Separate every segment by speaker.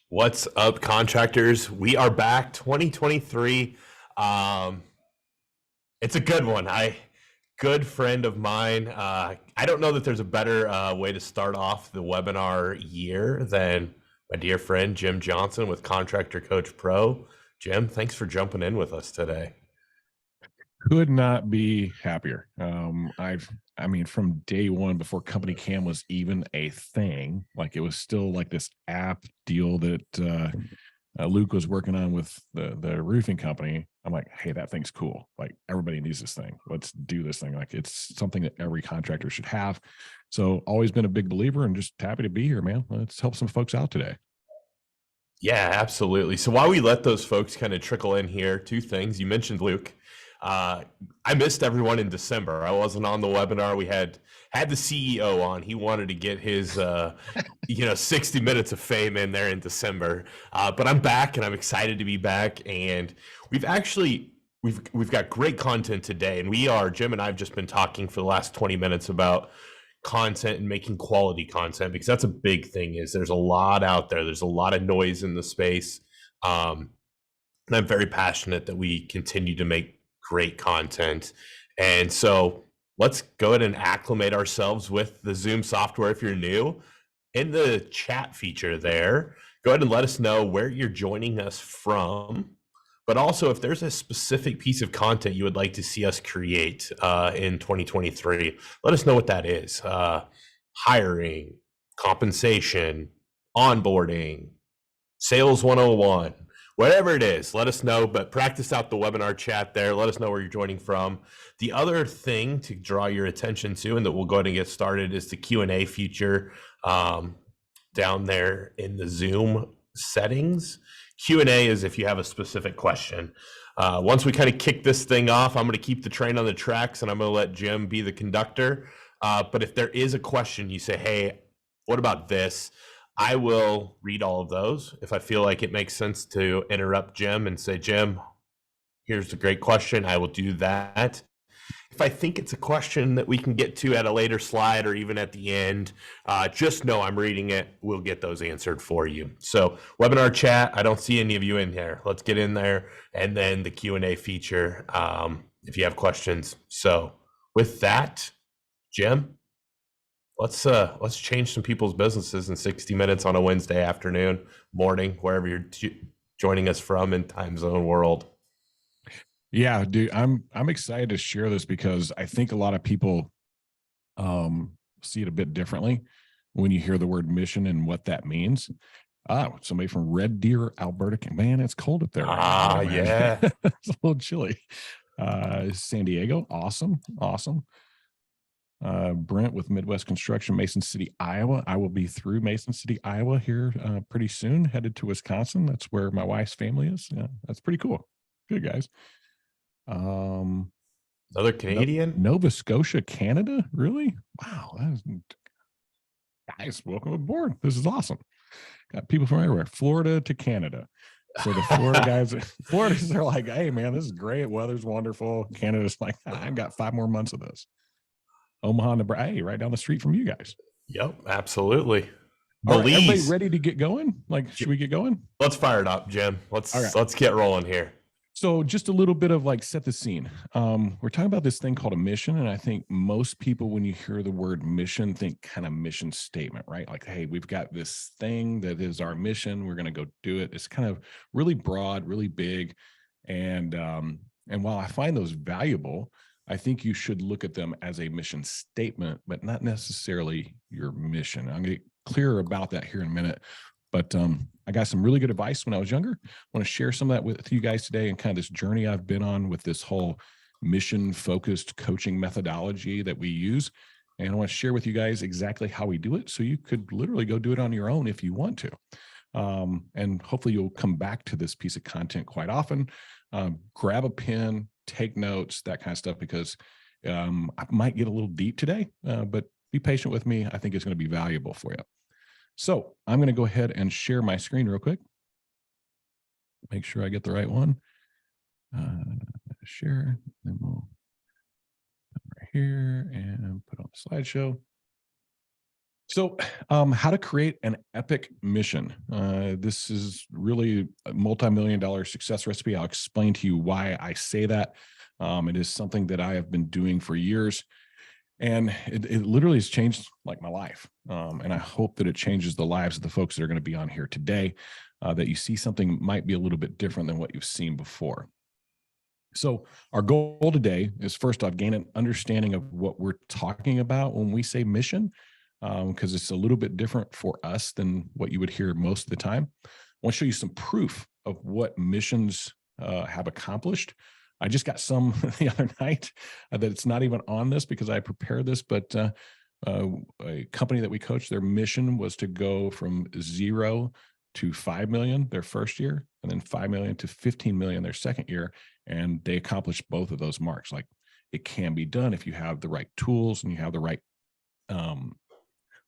Speaker 1: What's up, contractors? We are back 2023. Um, it's a good one. Good friend of mine. I don't know that there's a better way to start off the webinar year than my dear friend Jim Johnson with Contractor Coach Pro. Jim, thanks for jumping in with us today.
Speaker 2: Could not be happier. I mean, from day one, before CompanyCam was even a thing, like it was still like this app deal that Luke was working on with the roofing company. I'm like, hey, that thing's cool. Like everybody needs this thing. Let's do this thing. Like it's something that every contractor should have. So always been a big believer and just happy to be here, man. Let's help some folks out today.
Speaker 1: Yeah, absolutely. So while we let those folks kind of trickle in here, two things. You mentioned Luke. I missed everyone in December. I wasn't on the webinar. We had the CEO on. He wanted to get his 60 minutes of fame in there in December. But I'm back and I'm excited to be back. And we've got great content today. And Jim and I have just been talking for the last 20 minutes about content and making quality content, because that's a big thing. Is there's a lot out there. There's a lot of noise in the space. And I'm very passionate that we continue to make great content. And so let's go ahead and acclimate ourselves with the Zoom software. If you're new, in the chat feature there, go ahead and let us know where you're joining us from. But also, if there's a specific piece of content you would like to see us create in 2023, let us know what that is. Hiring, compensation, onboarding, sales 101, whatever it is, let us know. But practice out the webinar chat there. Let us know where you're joining from. The other thing to draw your attention to, and that we'll go ahead and get started, is the Q&A feature down there in the Zoom settings. Q&A is if you have a specific question. Once we kind of kick this thing off, I'm going to keep the train on the tracks and I'm going to let Jim be the conductor. But if there is a question, you say, hey, what about this? I will read all of those. If I feel like it makes sense to interrupt Jim and say, Jim, here's a great question, I will do that. If I think it's a question that we can get to at a later slide or even at the end, just know I'm reading it. We'll get those answered for you. So webinar chat, I don't see any of you in here. Let's get in there. And then the Q&A feature, if you have questions. So with that, Jim, let's change some people's businesses in 60 minutes on a Wednesday afternoon, morning, wherever you're joining us from in time zone world.
Speaker 2: Yeah, dude, I'm excited to share this because I think a lot of people see it a bit differently when you hear the word mission and what that means. Somebody from Red Deer, Alberta. Man, it's cold up there. Right now,
Speaker 1: Yeah.
Speaker 2: It's a little chilly. San Diego, awesome. Brent with Midwest Construction, Mason City, Iowa. I will be through Mason City, Iowa here pretty soon, headed to Wisconsin. That's where my wife's family is. Yeah, that's pretty cool. Good, guys.
Speaker 1: Another Canadian?
Speaker 2: Nova Scotia, Canada? Really? Wow. Guys, welcome aboard. This is awesome. Got people from everywhere. Florida to Canada. So the Florida guys, Florida's, they're like, hey, man, this is great. Weather's wonderful. Canada's like, I've got 5 more months of this. Omaha, Nebraska, hey, right down the street from you guys.
Speaker 1: Yep, absolutely.
Speaker 2: All right, everybody ready to get going? Like, should we get going?
Speaker 1: Let's fire it up, Jim. Let's get rolling here.
Speaker 2: So just a little bit of like set the scene. We're talking about this thing called a mission. And I think most people, when you hear the word mission, think kind of mission statement, right? Like, hey, we've got this thing that is our mission. We're going to go do it. It's kind of really broad, really big. And while I find those valuable, I think you should look at them as a mission statement, but not necessarily your mission. I'm going to get clearer about that here in a minute. But I got some really good advice when I was younger. I want to share some of that with you guys today and kind of this journey I've been on with this whole mission-focused coaching methodology that we use. And I want to share with you guys exactly how we do it so you could literally go do it on your own if you want to. And hopefully you'll come back to this piece of content quite often. Grab a pen, take notes, that kind of stuff, because I might get a little deep today, but be patient with me. I think it's going to be valuable for you. So I'm going to go ahead and share my screen real quick. Make sure I get the right one. Share, then we'll come right here and put on the slideshow. So, how to create an epic mission. This is really a multi-million dollar success recipe. I'll explain to you why I say that. It is something that I have been doing for years, and it literally has changed like my life. And I hope that it changes the lives of the folks that are going to be on here today. That you see something might be a little bit different than what you've seen before. So, our goal today is first off, gain an understanding of what we're talking about when we say mission, because it's a little bit different for us than what you would hear most of the time. I want to show you some proof of what missions have accomplished. I just got some the other night that it's not even on this because I prepared this, but a company that we coached, their mission was to go from 0 to 5 million their first year, and then 5 million to 15 million their second year. And they accomplished both of those marks. Like, it can be done if you have the right tools and you have the right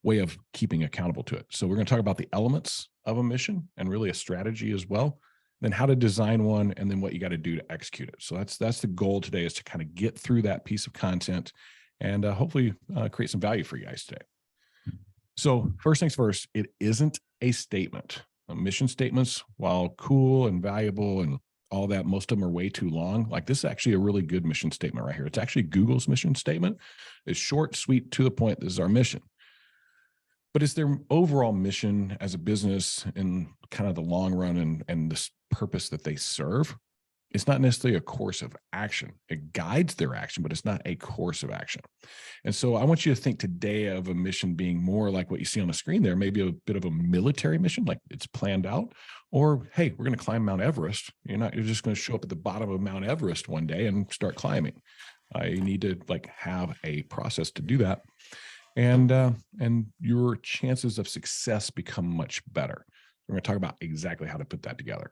Speaker 2: way of keeping accountable to it. So we're going to talk about the elements of a mission and really a strategy as well, then how to design one, and then what you got to do to execute it. So that's the goal today, is to kind of get through that piece of content and hopefully create some value for you guys today. So first things first, it isn't a statement. Mission statements, while cool and valuable and all that, most of them are way too long. Like, this is actually a really good mission statement right here. It's actually Google's mission statement. It's short, sweet, to the point. This is our mission. But it's their overall mission as a business in kind of the long run, and this purpose that they serve. It's not necessarily a course of action. It guides their action, but it's not a course of action. And so I want you to think today of a mission being more like what you see on the screen there, maybe a bit of a military mission, like it's planned out, or, hey, we're going to climb Mount Everest. You're just going to show up at the bottom of Mount Everest one day and start climbing. You need to like have a process to do that. And your chances of success become much better. We're going to talk about exactly how to put that together.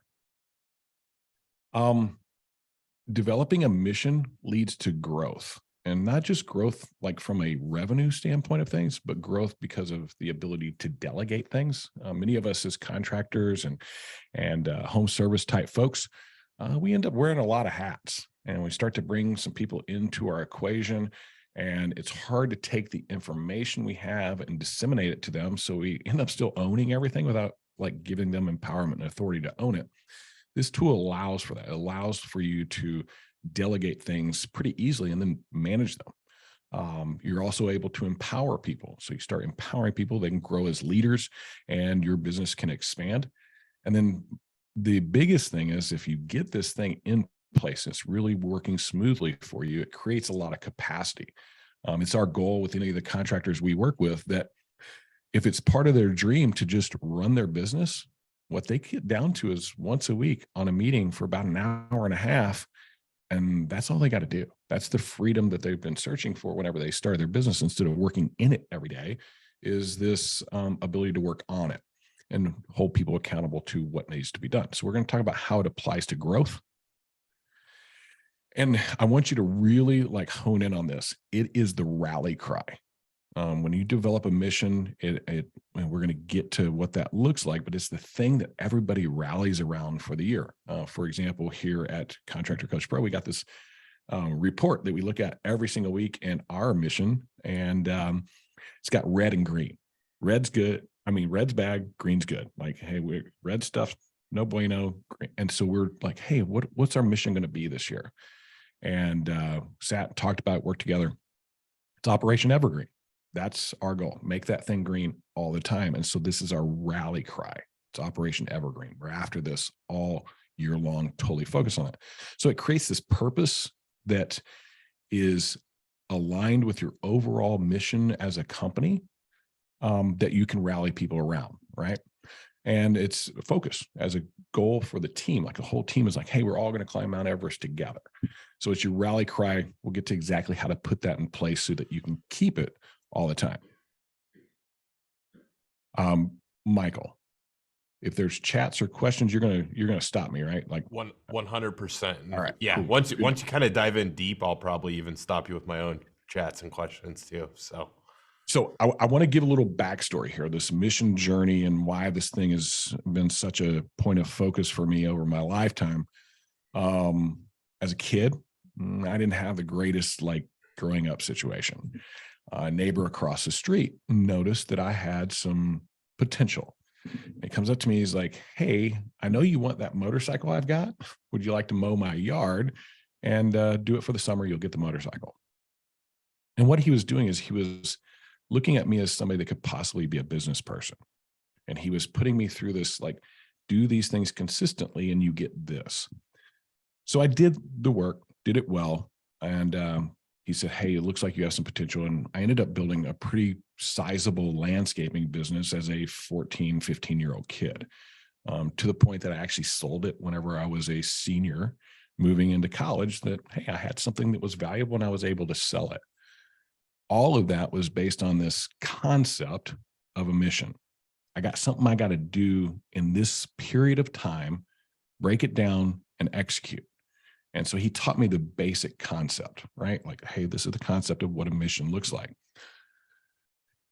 Speaker 2: Developing a mission leads to growth, and not just growth like from a revenue standpoint of things, but growth because of the ability to delegate things. Many of us as contractors and home service type folks, we end up wearing a lot of hats, and we start to bring some people into our equation. And it's hard to take the information we have and disseminate it to them. So we end up still owning everything without like giving them empowerment and authority to own it. This tool allows for that. It allows for you to delegate things pretty easily and then manage them. You're also able to empower people. So you start empowering people, they can grow as leaders, and your business can expand. And then the biggest thing is, if you get this thing in place, it's really working smoothly for you, it creates a lot of capacity. It's our goal with any of the contractors we work with that if it's part of their dream to just run their business, what they get down to is once a week on a meeting for about an hour and a half. And that's all they got to do. That's the freedom that they've been searching for whenever they started their business, instead of working in it every day, is this ability to work on it and hold people accountable to what needs to be done. So we're going to talk about how it applies to growth. And I want you to really like hone in on this. It is the rally cry. When you develop a mission, and we're going to get to what that looks like, but it's the thing that everybody rallies around for the year. For example, here at Contractor Coach Pro, we got this report that we look at every single week in our mission, and it's got red and green. Red's good. I mean, red's bad, green's good. Like, hey, red stuff, no bueno. Green. And so we're like, hey, what's our mission going to be this year? And sat, talked about it, worked together. It's Operation Evergreen. That's our goal. Make that thing green all the time. And so this is our rally cry. It's Operation Evergreen. We're after this all year long, totally focused on it. So it creates this purpose that is aligned with your overall mission as a company, that you can rally people around, right? And it's focus as a goal for the team. Like the whole team is like, hey, we're all going to climb Mount Everest together. So it's your rally cry. We'll get to exactly how to put that in place so that you can keep it all the time. Michael, if there's chats or questions, you're gonna stop me, right? Like
Speaker 1: 100%.
Speaker 2: All right.
Speaker 1: Yeah.
Speaker 2: Cool.
Speaker 1: Once you kind of dive in deep, I'll probably even stop you with my own chats and questions too.
Speaker 2: So I want to give a little backstory here, this mission journey and why this thing has been such a point of focus for me over my lifetime. As a kid, I didn't have the greatest like growing up situation. A neighbor across the street noticed that I had some potential. He comes up to me, he's like, hey, I know you want that motorcycle I've got. Would you like to mow my yard and do it for the summer? You'll get the motorcycle. And what he was doing is he was looking at me as somebody that could possibly be a business person. And he was putting me through this, like, do these things consistently and you get this. So I did the work, did it well. And he said, hey, it looks like you have some potential. And I ended up building a pretty sizable landscaping business as a 14, 15-year-old kid, to the point that I actually sold it whenever I was a senior moving into college, that, hey, I had something that was valuable and I was able to sell it. All of that was based on this concept of a mission. I got something I got to do in this period of time, break it down and execute. And so he taught me the basic concept, right? Like, hey, this is the concept of what a mission looks like.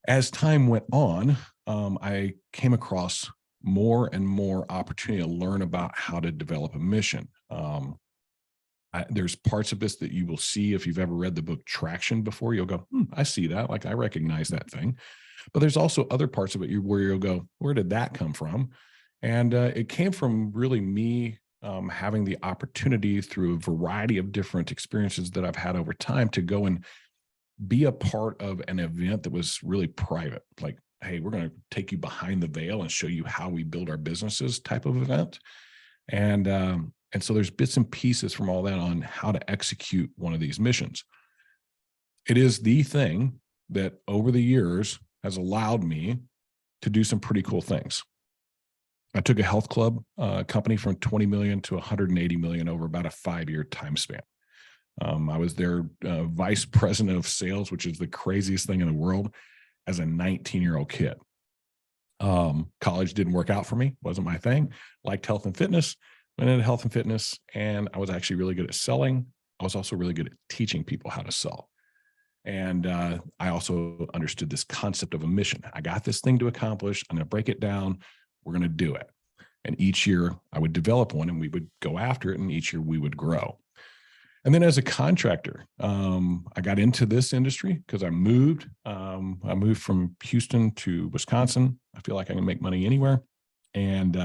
Speaker 2: As time went on, I came across more and more opportunity to learn about how to develop a mission. There's parts of this that you will see if you've ever read the book Traction before. You'll go, I see that. Like, I recognize that thing. But there's also other parts of it where you'll go, where did that come from? And it came from really me having the opportunity through a variety of different experiences that I've had over time to go and be a part of an event that was really private. Like, hey, we're going to take you behind the veil and show you how we build our businesses type of event. And so there's bits and pieces from all that on how to execute one of these missions. It is the thing that over the years has allowed me to do some pretty cool things. I took a health club company from 20 million to 180 million over about a 5-year time span. I was their vice president of sales, which is the craziest thing in the world, as a 19-year-old kid. College didn't work out for me, wasn't my thing. Liked health and fitness, went into health and fitness, and I was actually really good at selling. I was also really good at teaching people how to sell. And I also understood this concept of a mission. I got this thing to accomplish. I'm going to break it down. We're going to do it. And each year I would develop one and we would go after it. And each year we would grow. And then as a contractor, I got into this industry because I moved. I moved from Houston to Wisconsin. I feel like I can make money anywhere. And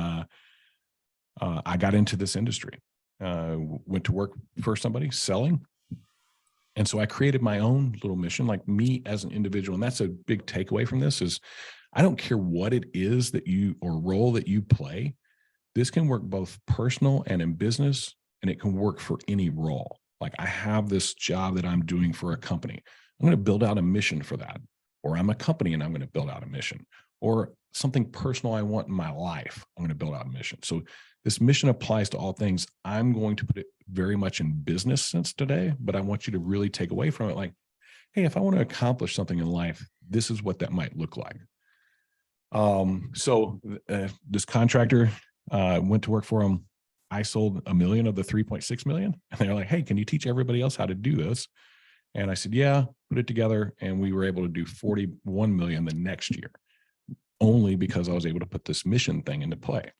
Speaker 2: I got into this industry, went to work for somebody selling. And so I created my own little mission, like me as an individual. And that's a big takeaway from this is I don't care what it is that you, or role that you play. This can work both personal and in business, and it can work for any role. Like, I have this job that I'm doing for a company. I'm going to build out a mission for that. Or I'm a company and I'm going to build out a mission. Or something personal I want in my life, I'm going to build out a mission. So this mission applies to all things. I'm going to put it very much in business sense today, but I want you to really take away from it like, hey, if I want to accomplish something in life, this is what that might look like. This contractor went to work for him. I sold 1 million of the 3.6 million. And they're like, hey, can you teach everybody else how to do this? And I said, yeah, put it together. And we were able to do 41 million the next year, only because I was able to put this mission thing into play.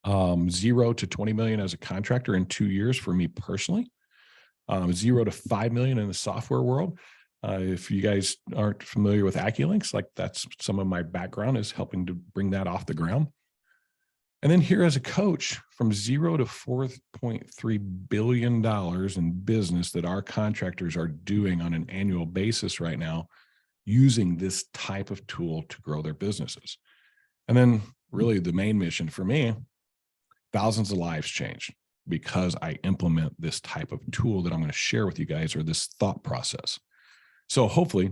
Speaker 2: 0 to 20 million as a contractor in 2 years for me personally. 0 to 5 million in the software world. If you guys aren't familiar with AccuLinks, like, that's some of my background, is helping to bring that off the ground. And then here as a coach, from 0 to $4.3 billion in business that our contractors are doing on an annual basis right now, using this type of tool to grow their businesses. And then really the main mission for me, thousands of lives changed because I implement this type of tool that I'm going to share with you guys, or this thought process. So hopefully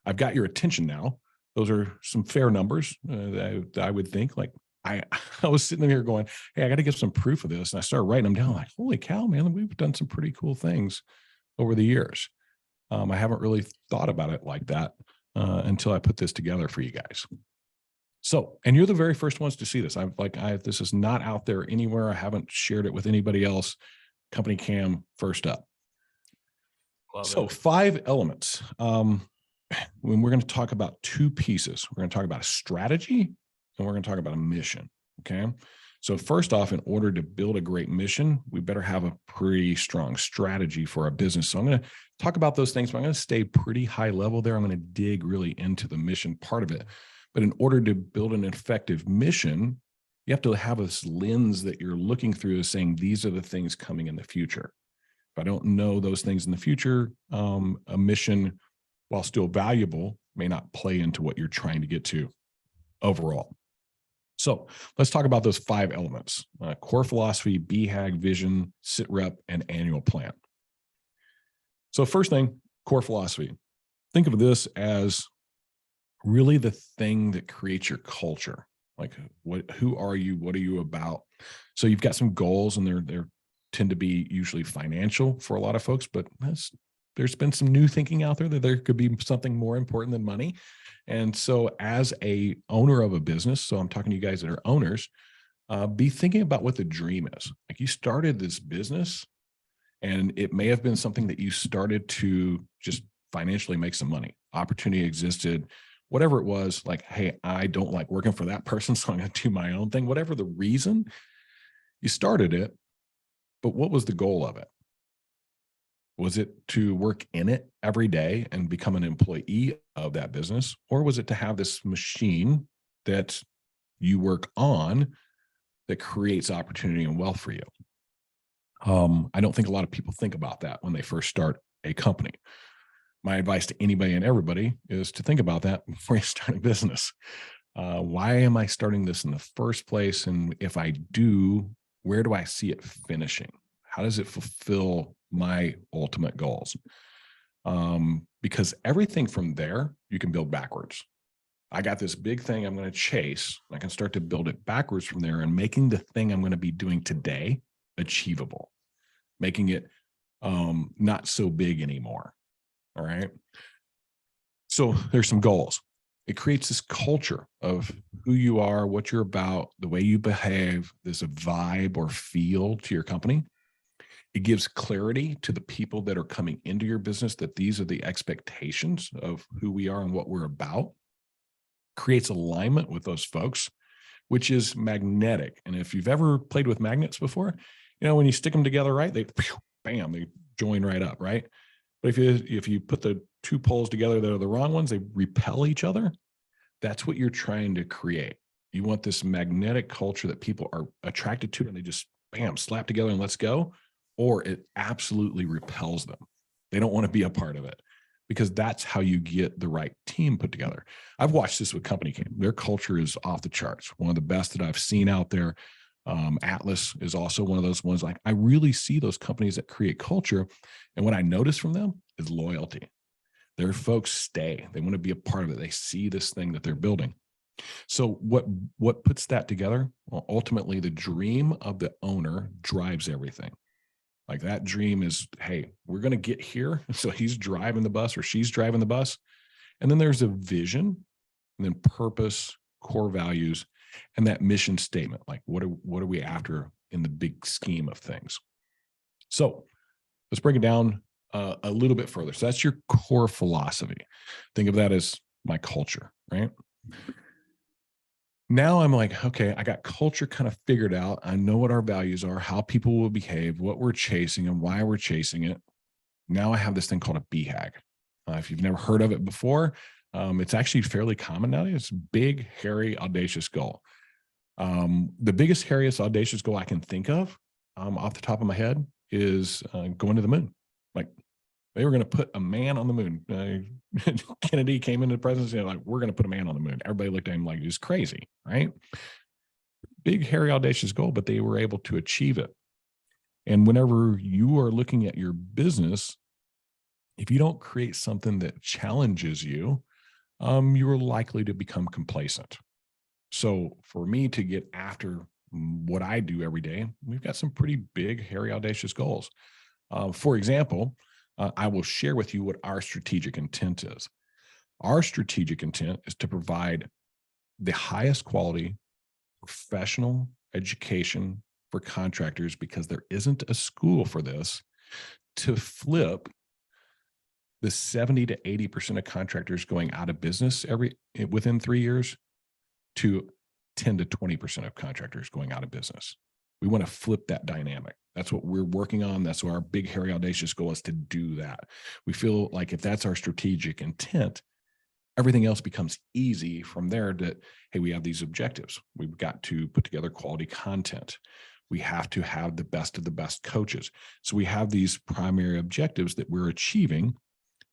Speaker 2: I've got your attention now. Those are some fair numbers that I would think. Like, I was sitting here going, hey, I got to get some proof of this. And I started writing them down like, holy cow, man, we've done some pretty cool things over the years. I haven't really thought about it like that until I put this together for you guys. So, and you're the very first ones to see this. This is not out there anywhere. I haven't shared it with anybody else. CompanyCam first up. So 5 elements. When we're going to talk about 2 pieces, we're going to talk about a strategy and we're going to talk about a mission. Okay. So first off, in order to build a great mission, we better have a pretty strong strategy for our business. So I'm going to talk about those things, but I'm going to stay pretty high level there. I'm going to dig really into the mission part of it. But in order to build an effective mission, you have to have this lens that you're looking through as saying, these are the things coming in the future. If I don't know those things in the future, a mission, while still valuable, may not play into what you're trying to get to overall. So let's talk about those 5 elements: core philosophy, BHAG, vision, sit rep, and annual plan. So first thing, core philosophy. Think of this as really the thing that creates your culture. Like, who are you? What are you about? So you've got some goals, and they're tend to be usually financial for a lot of folks, but there's been some new thinking out there that there could be something more important than money. And so as a owner of a business, so I'm talking to you guys that are owners, be thinking about what the dream is. Like, you started this business, and it may have been something that you started to just financially make some money. Opportunity existed, whatever it was, like, hey, I don't like working for that person, so I'm going to do my own thing. Whatever the reason, you started it, but what was the goal of it? Was it to work in it every day and become an employee of that business? Or was it to have this machine that you work on that creates opportunity and wealth for you? I don't think a lot of people think about that when they first start a company. My advice to anybody and everybody is to think about that before you start a business. Why am I starting this in the first place? And if I do, where do I see it finishing? How does it fulfill my ultimate goals? Because everything from there, you can build backwards. I got this big thing I'm going to chase. I can start to build it backwards from there, and making the thing I'm going to be doing today achievable, making it not so big anymore. All right. So there's some goals. It creates this culture of who you are, what you're about, the way you behave. There's a vibe or feel to your company. It gives clarity to the people that are coming into your business that these are the expectations of who we are and what we're about. Creates alignment with those folks, which is magnetic. And if you've ever played with magnets before, when you stick them together right, they bam, they join right up, right? But if you put the 2 poles together that are the wrong ones, they repel each other. That's what you're trying to create. You want this magnetic culture that people are attracted to, and they just bam, slap together and let's go. Or it absolutely repels them. They don't want to be a part of it, because that's how you get the right team put together. I've watched this with CompanyCam. Their culture is off the charts. One of the best that I've seen out there. Atlas is also one of those ones. Like, I really see those companies that create culture. And what I notice from them is loyalty. Their folks stay. They want to be a part of it. They see this thing that they're building. So what puts that together? Well, ultimately, the dream of the owner drives everything. Like, that dream is, hey, we're going to get here. So he's driving the bus or she's driving the bus. And then there's a vision, and then purpose, core values, and that mission statement. Like, what are we after in the big scheme of things? So let's break it down a little bit further. So that's your core philosophy. Think of that as my culture, right? Now I'm like, okay, I got culture kind of figured out. I know what our values are, how people will behave, what we're chasing, and why we're chasing it. Now I have this thing called a BHAG. If you've never heard of it before, it's actually fairly common nowadays. It's a big, hairy, audacious goal. The biggest, hairiest, audacious goal I can think of off the top of my head is going to the moon. Like, they were going to put a man on the moon. Kennedy came into the presidency and like, we're going to put a man on the moon. Everybody looked at him like, he's crazy, right? Big, hairy, audacious goal, but they were able to achieve it. And whenever you are looking at your business, if you don't create something that challenges you, you are likely to become complacent. So for me to get after what I do every day, we've got some pretty big, hairy, audacious goals. For example, I will share with you what our strategic intent is. Our strategic intent is to provide the highest quality professional education for contractors, because there isn't a school for this, to flip the 70 to 80% of contractors going out of business within 3 years to 10 to 20% of contractors going out of business. We want to flip that dynamic. That's what we're working on. That's our big, hairy, audacious goal is to do that. We feel like if that's our strategic intent, everything else becomes easy from there. That, hey, we have these objectives. We've got to put together quality content. We have to have the best of the best coaches. So we have these primary objectives that we're achieving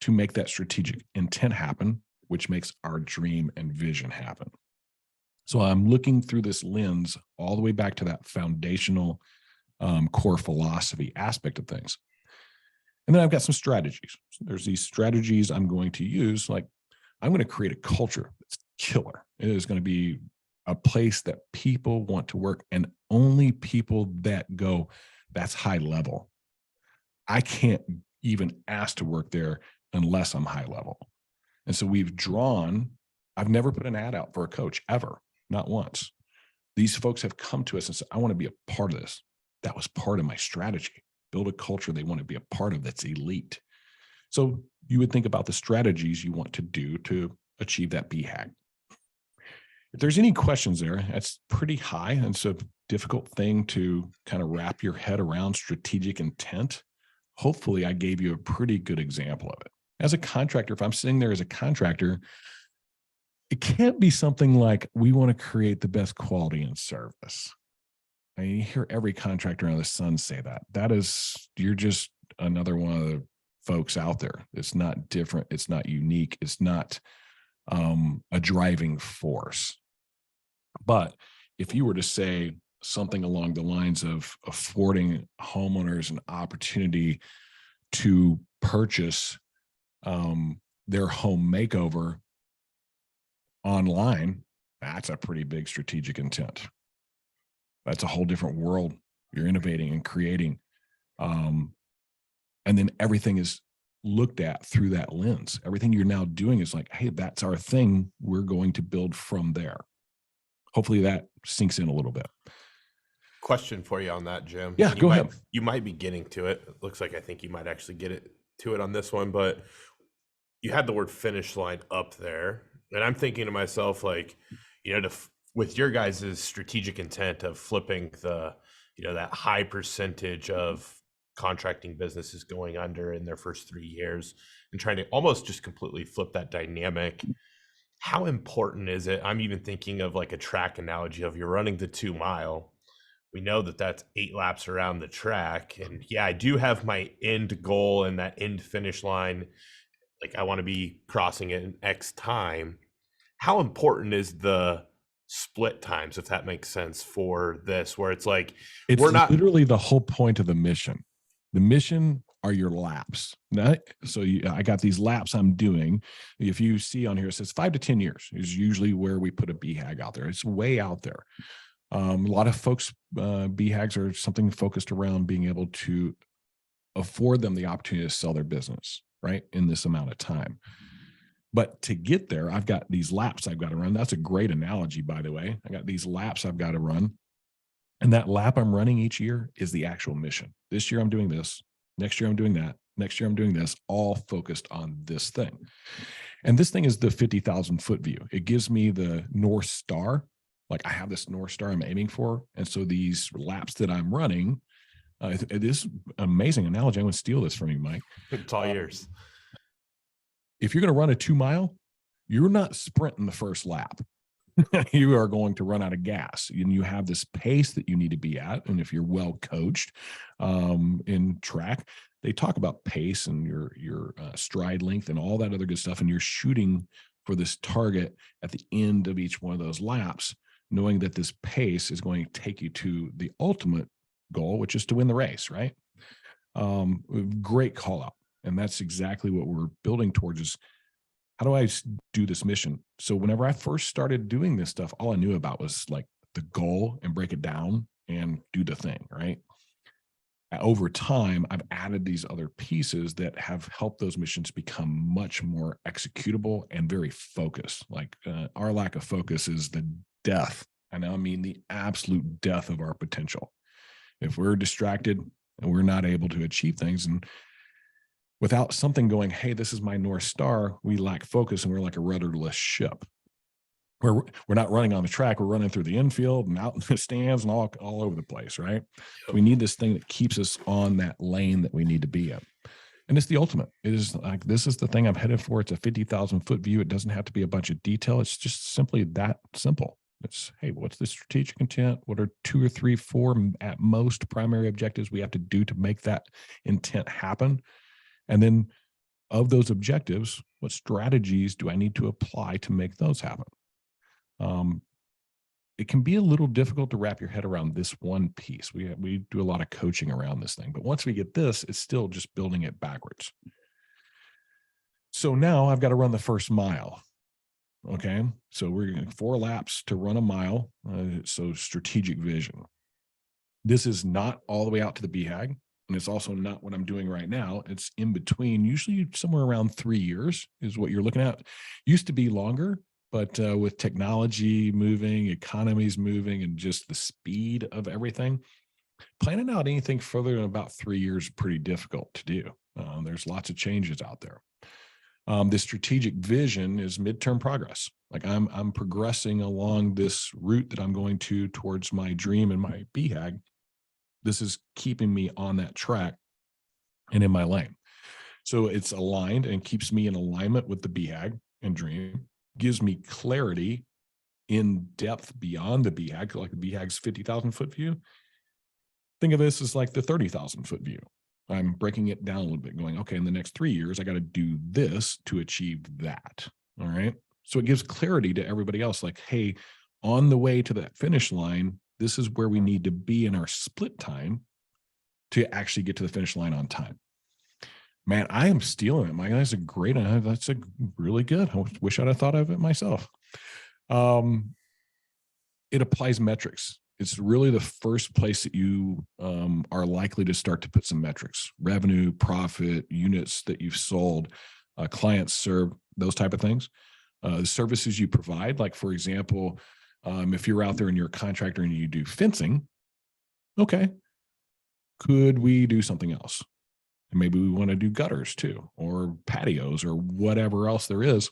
Speaker 2: to make that strategic intent happen, which makes our dream and vision happen. So I'm looking through this lens all the way back to that foundational core philosophy aspect of things. And then I've got some strategies. So there's these strategies I'm going to use. Like, I'm going to create a culture that's killer. It is going to be a place that people want to work, and only people that go, that's high level. I can't even ask to work there unless I'm high level. And so I've never put an ad out for a coach ever, not once. These folks have come to us and said, I want to be a part of this. That was part of my strategy. Build a culture they want to be a part of that's elite. So you would think about the strategies you want to do to achieve that BHAG. If there's any questions there, that's pretty high. And it's a difficult thing to kind of wrap your head around strategic intent. Hopefully I gave you a pretty good example of it. As a contractor, if I'm sitting there as a contractor, it can't be something like, we want to create the best quality and service. I mean, you hear every contractor under the sun say that. You're just another one of the folks out there. It's not different. It's not unique. It's not a driving force. But if you were to say something along the lines of affording homeowners an opportunity to purchase their home makeover online, that's a pretty big strategic intent. That's a whole different world you're innovating and creating. And then everything is looked at through that lens. Everything you're now doing is like, hey, that's our thing. We're going to build from there. Hopefully that sinks in a little bit.
Speaker 1: Question for you on that, Jim.
Speaker 2: Yeah, go ahead.
Speaker 1: You might be getting to it. It looks like I think you might actually get to it on this one, but you had the word finish line up there. And I'm thinking to myself, like, with your guys' strategic intent of flipping that high percentage of contracting businesses going under in their first 3 years and trying to almost just completely flip that dynamic, how important is it? I'm even thinking of like a track analogy of you're running the 2 mile. We know that that's 8 laps around the track. And yeah, I do have my end goal and that end finish line. Like, I want to be crossing it in X time. How important is the split times, if that makes sense, for this, where it's like,
Speaker 2: it's literally the whole point of the mission. The mission are your laps. So I got these laps I'm doing. If you see on here, it says 5 to 10 years is usually where we put a BHAG out there. It's way out there. A lot of folks, BHAGs are something focused around being able to afford them the opportunity to sell their business, right, in this amount of time. But to get there, I've got these laps I've got to run. That's a great analogy, by the way. I got these laps I've got to run. And that lap I'm running each year is the actual mission. This year I'm doing this. Next year I'm doing that. Next year I'm doing this, all focused on this thing. And this thing is the 50,000 foot view. It gives me the North Star. Like, I have this North Star I'm aiming for. And so these laps that I'm running, it is amazing analogy. I'm going to steal this from you, Mike.
Speaker 1: It's all yours.
Speaker 2: If you're going to run a 2 mile, you're not sprinting the first lap. You are going to run out of gas, and you have this pace that you need to be at. And if you're well coached in track, they talk about pace and your stride length and all that other good stuff. And you're shooting for this target at the end of each one of those laps, knowing that this pace is going to take you to the ultimate goal, which is to win the race, right? Great call out. And that's exactly what we're building towards is, how do I do this mission? So whenever I first started doing this stuff, all I knew about was like the goal and break it down and do the thing, right? Over time, I've added these other pieces that have helped those missions become much more executable and very focused. Like our lack of focus is the death. And I mean the absolute death of our potential. If we're distracted and we're not able to achieve things, and without something going, hey, this is my North Star, we lack focus and we're like a rudderless ship. We're not running on the track. We're running through the infield and out in the stands and all over the place, right? So we need this thing that keeps us on that lane that we need to be in. And it's the ultimate. It is like, this is the thing I'm headed for. It's a 50,000 foot view. It doesn't have to be a bunch of detail. It's just simply that simple. It's, hey, what's the strategic intent? What are 2 or 3, 4 at most primary objectives we have to do to make that intent happen? And then of those objectives, what strategies do I need to apply to make those happen? It can be a little difficult to wrap your head around this one piece. We do a lot of coaching around this thing, but once we get this, it's still just building it backwards. So now I've got to run the first mile. Okay. So we're going 4 laps to run a mile. So strategic vision. This is not all the way out to the BHAG. And it's also not what I'm doing right now. It's in between, usually somewhere around 3 years is what you're looking at. Used to be longer, but with technology moving, economies moving, and just the speed of everything, planning out anything further than about 3 years is pretty difficult to do. There's lots of changes out there. The strategic vision is midterm progress. Like I'm progressing along this route that I'm going to towards my dream and my BHAG. This is keeping me on that track and in my lane. So it's aligned and keeps me in alignment with the BHAG and dream, gives me clarity in depth beyond the BHAG, like the BHAG's 50,000 foot view. Think of this as like the 30,000 foot view. I'm breaking it down a little bit, going, okay, in the next 3 years, I got to do this to achieve that. All right. So it gives clarity to everybody else, like, hey, on the way to that finish line, this is where we need to be in our split time to actually get to the finish line on time. Man, I am stealing it. My guys are great. That's a really good. I wish I'd have thought of it myself. It applies metrics. It's really the first place that you are likely to start to put some metrics: revenue, profit, units that you've sold, clients served, those type of things. The services you provide, like for example, if you're out there and you're a contractor and you do fencing, okay, could we do something else? And maybe we want to do gutters too, or patios, or whatever else there is.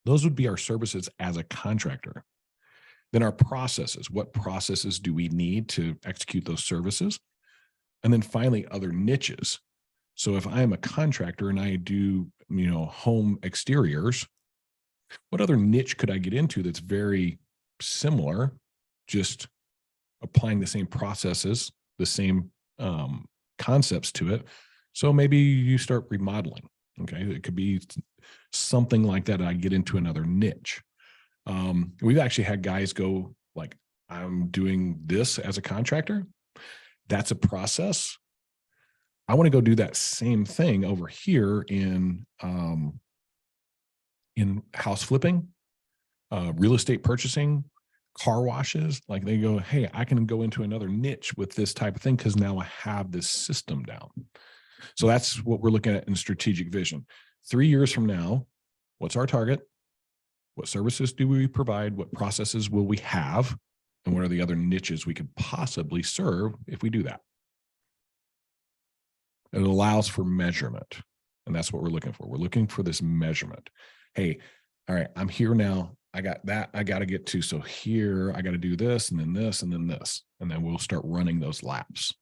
Speaker 2: Those would be our services as a contractor. Then our processes, what processes do we need to execute those services? And then finally, other niches. So if I am a contractor and I do, home exteriors, what other niche could I get into that's very similar, just applying the same processes, the same concepts to it? So maybe you start remodeling. Okay. It could be something like that. I get into another niche. We've actually had guys go like, I'm doing this as a contractor. That's a process. I want to go do that same thing over here in house flipping, real estate purchasing, car washes. Like they go, hey, I can go into another niche with this type of thing because now I have this system down. So that's what we're looking at in strategic vision. 3 years from now, what's our target? What services do we provide? What processes will we have? And what are the other niches we could possibly serve if we do that? It allows for measurement. And that's what we're looking for. We're looking for this measurement. Hey, all right, I'm here now. I got that I got to get to. So here I got to do this and then this and then this. And then we'll start running those laps.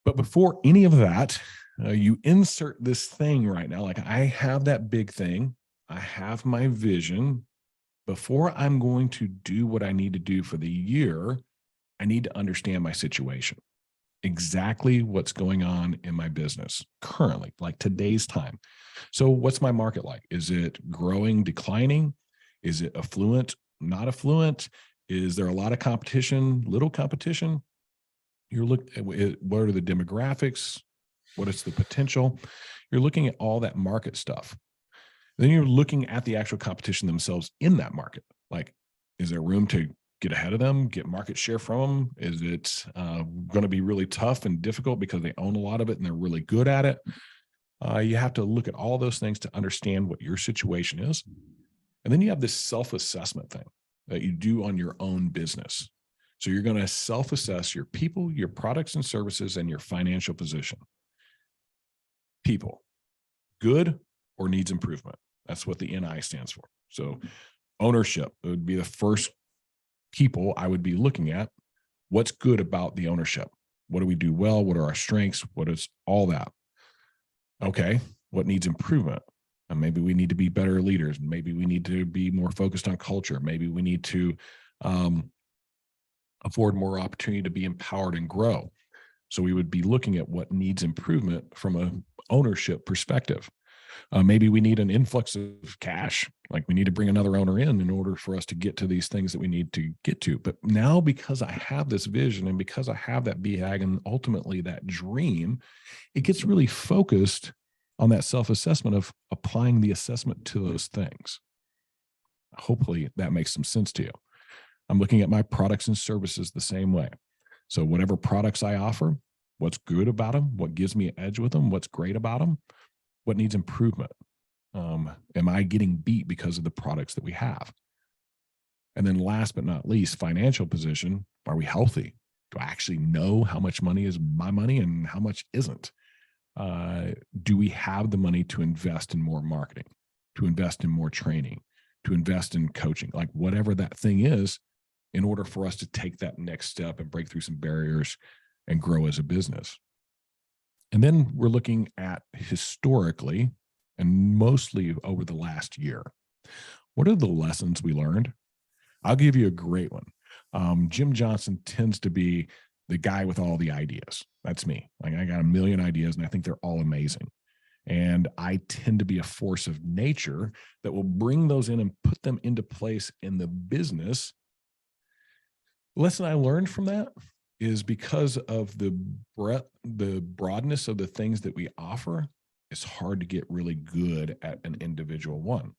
Speaker 2: But before any of that, you insert this thing right now. Like I have that big thing. I have my vision. Before I'm going to do what I need to do for the year, I need to understand my situation. Exactly what's going on in my business currently, like today's time. So what's my market like? Is it growing, declining? Is it affluent, not affluent? Is there a lot of competition, little competition? You're looking at what are the demographics? What is the potential? You're looking at all that market stuff. Then you're looking at the actual competition themselves in that market. Like, is there room to get ahead of them, get market share from them? Is it going to be really tough and difficult because they own a lot of it and they're really good at it? You have to look at all those things to understand what your situation is. And then you have this self-assessment thing that you do on your own business. So you're going to self-assess your people, your products and services, and your financial position. People, good or needs improvement. That's what the NI stands for. So ownership would be the first people I would be looking at. What's good about the ownership? What do we do well? What are our strengths? What is all that? Okay, what needs improvement? And maybe we need to be better leaders. Maybe we need to be more focused on culture. Maybe we need to afford more opportunity to be empowered and grow. So we would be looking at what needs improvement from a ownership perspective. Maybe we need an influx of cash, like we need to bring another owner in order for us to get to these things that we need to get to. But now, because I have this vision and because I have that BHAG and ultimately that dream, it gets really focused on that self-assessment of applying the assessment to those things. Hopefully that makes some sense to you. I'm looking at my products and services the same way. So whatever products I offer, what's good about them, what gives me an edge with them, what's great about them, what needs improvement? Am I getting beat because of the products that we have? And then last but not least, financial position. Are we healthy? Do I actually know how much money is my money and how much isn't? Do we have the money to invest in more marketing, to invest in more training, to invest in coaching, like whatever that thing is, in order for us to take that next step and break through some barriers and grow as a business? And then we're looking at historically and mostly over the last year. What are the lessons we learned? I'll give you a great one. Jim Johnson tends to be the guy with all the ideas. That's me. Like I got a million ideas and I think they're all amazing. And I tend to be a force of nature that will bring those in and put them into place in the business. The lesson I learned from that is because of the breadth, the broadness of the things that we offer, it's hard to get really good at an individual one.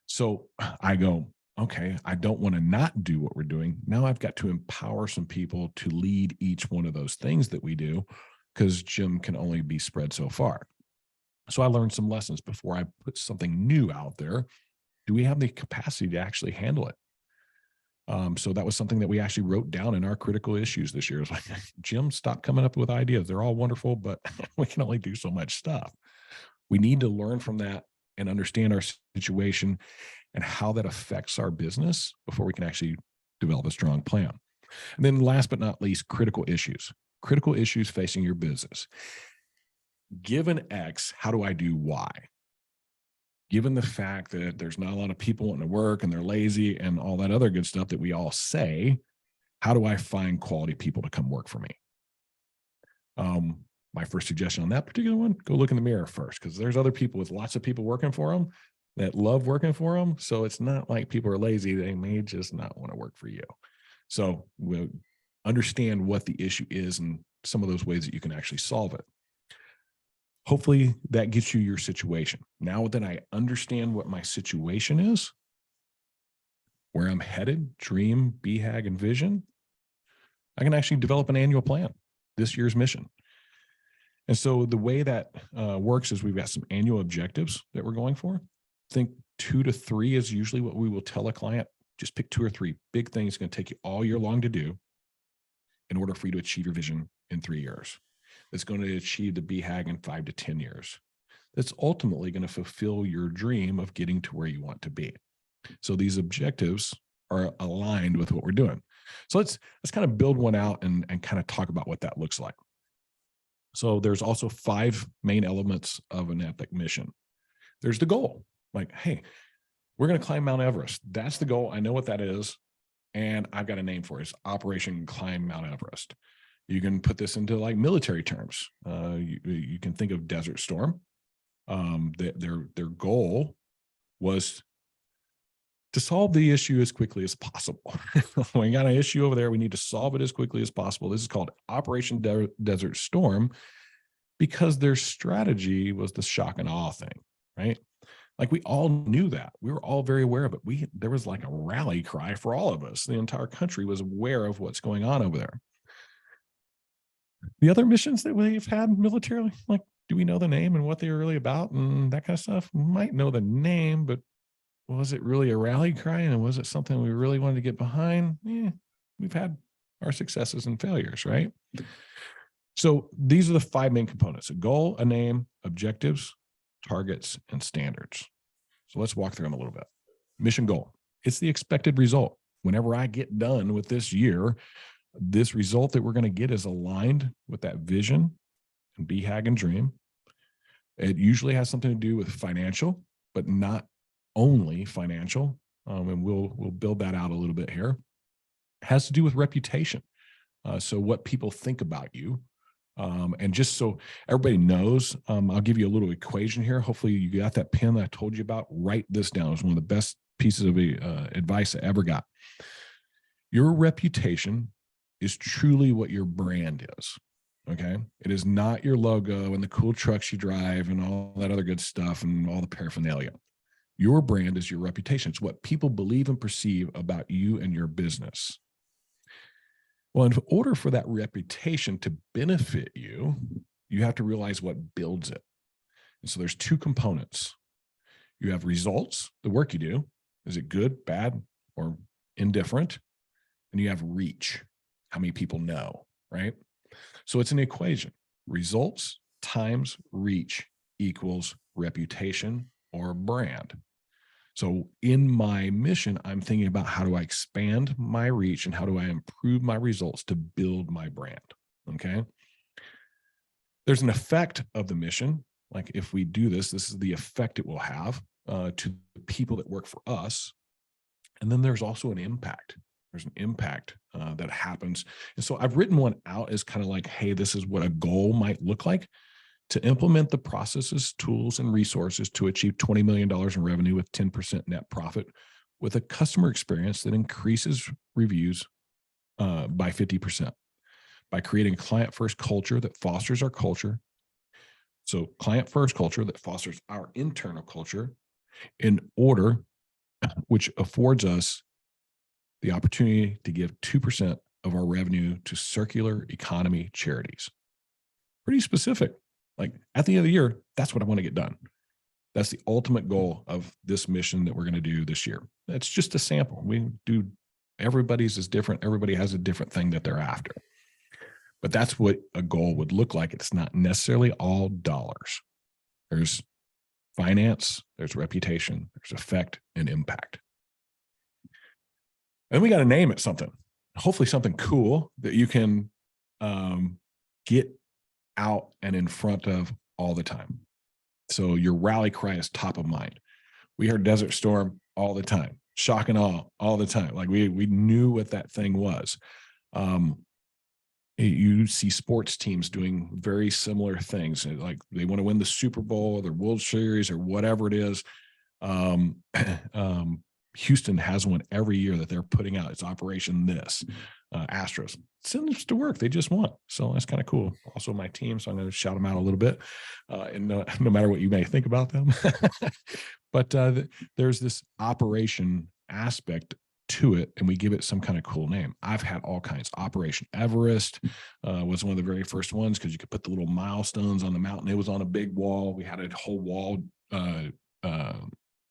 Speaker 2: So I go, okay, I don't want to not do what we're doing. Now I've got to empower some people to lead each one of those things that we do, because Jim can only be spread so far. So I learned some lessons before I put something new out there. Do we have the capacity to actually handle it? So that was something that we actually wrote down in our critical issues this year. It's like, Jim, stop coming up with ideas. They're all wonderful, but we can only do so much stuff. We need to learn from that and understand our situation and how that affects our business before we can actually develop a strong plan. And then last but not least, critical issues facing your business. Given X, how do I do Y? Given the fact that there's not a lot of people wanting to work and they're lazy and all that other good stuff that we all say, how do I find quality people to come work for me? My first suggestion on that particular one, go look in the mirror first, because there's other people with lots of people working for them that love working for them. So it's not like people are lazy. They may just not want to work for you. So we'll understand what the issue is and some of those ways that you can actually solve it. Hopefully that gets you your situation. Now that I understand what my situation is, where I'm headed, dream, BHAG, and vision, I can actually develop an annual plan, this year's mission. And so the way that works is we've got some annual objectives that we're going for. I think 2 to 3 is usually what we will tell a client. Just pick 2 or 3 big things going to take you all year long to do in order for you to achieve your vision in 3 years. That's going to achieve the BHAG in 5 to 10 years. That's ultimately going to fulfill your dream of getting to where you want to be. So these objectives are aligned with what we're doing. So let's kind of build one out and kind of talk about what that looks like. So there's also 5 main elements of an epic mission. There's the goal. Like, hey, we're going to climb Mount Everest. That's the goal. I know what that is. And I've got a name for it. It's Operation Climb Mount Everest. You can put this into like military terms. You can think of Desert Storm. Their goal was to solve the issue as quickly as possible. We got an issue over there. We need to solve it as quickly as possible. This is called Operation Desert Storm because their strategy was the shock and awe thing, right? Like we all knew that. We were all very aware of it. There was like a rally cry for all of us. The entire country was aware of what's going on over there. The other missions that we've had militarily, like, do we know the name and what they were really about and that kind of stuff? We might know the name, but was it really a rally cry? And was it something we really wanted to get behind? We've had our successes and failures, right? So these are the 5 main components: a goal, a name, objectives, targets, and standards. So let's walk through them a little bit. mission goal. It's the expected result. Whenever I get done with this year, this result that we're going to get is aligned with that vision and BHAG and dream. It usually has something to do with financial, but not only financial. And we'll build that out a little bit here. It has to do with reputation. So what people think about you. And just so everybody knows, I'll give you a little equation here. Hopefully you got that pen that I told you about. Write this down. It's one of the best pieces of advice I ever got. Your reputation is truly what your brand is. Okay. It is not your logo and the cool trucks you drive and all that other good stuff and all the paraphernalia. Your brand is your reputation. It's what people believe and perceive about you and your business. Well, in order for that reputation to benefit you, you have to realize what builds it. And so there's two components. You have results, the work you do. Is it good, bad, or indifferent? And you have reach, how many people know, right? So it's an equation. Results times reach equals reputation or brand. So in my mission, I'm thinking about how do I expand my reach and how do I improve my results to build my brand, okay? There's an effect of the mission. Like if we do this, this is the effect it will have to the people that work for us. And then there's also an impact. There's an impact that happens. And so I've written one out as kind of like, hey, this is what a goal might look like. To implement the processes, tools, and resources to achieve $20 million in revenue with 10% net profit with a customer experience that increases reviews by 50%. By creating a client-first culture that fosters our culture. So client-first culture that fosters our internal culture in order, which affords us the opportunity to give 2% of our revenue to circular economy charities. Pretty specific. Like at the end of the year, that's what I want to get done. That's the ultimate goal of this mission that we're going to do this year. It's just a sample. Everybody's is different. Everybody has a different thing that they're after. But that's what a goal would look like. It's not necessarily all dollars. There's finance, there's reputation, there's effect and impact. And we got to name it something, hopefully something cool that you can get out and in front of all the time. So your rally cry is top of mind. We heard Desert Storm all the time, shock and awe all the time. Like we knew what that thing was. You see sports teams doing very similar things. Like they want to win the Super Bowl or the World Series or whatever it is. Houston has one every year that they're putting out. It's Operation This. Astros send this to work. They just won. So that's kind of cool. Also my team. So I'm going to shout them out a little bit. And no matter what you may think about them, but there's this operation aspect to it, and we give it some kind of cool name. I've had all kinds. Operation Everest was one of the very first ones because you could put the little milestones on the mountain. It was on a big wall. We had a whole wall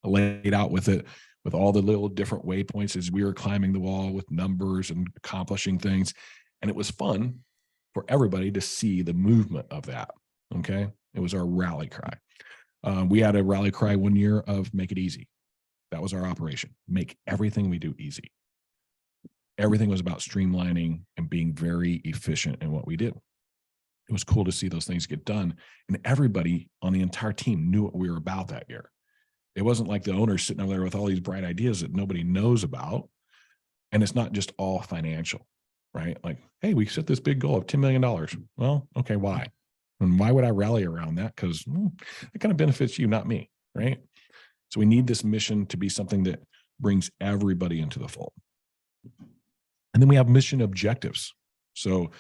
Speaker 2: laid out with it, with all the little different waypoints as we were climbing the wall with numbers and accomplishing things. And it was fun for everybody to see the movement of that. Okay. It was our rally cry. We had a rally cry one year of make it easy. That was our operation. Make everything we do easy. Everything was about streamlining and being very efficient in what we did. It was cool to see those things get done. And everybody on the entire team knew what we were about that year. It wasn't like the owner's sitting over there with all these bright ideas that nobody knows about. And it's not just all financial, right? Like, hey, we set this big goal of $10 million. Well, okay, why? And why would I rally around that? Because it kind of benefits you, not me, right? So we need this mission to be something that brings everybody into the fold. And then we have mission objectives. So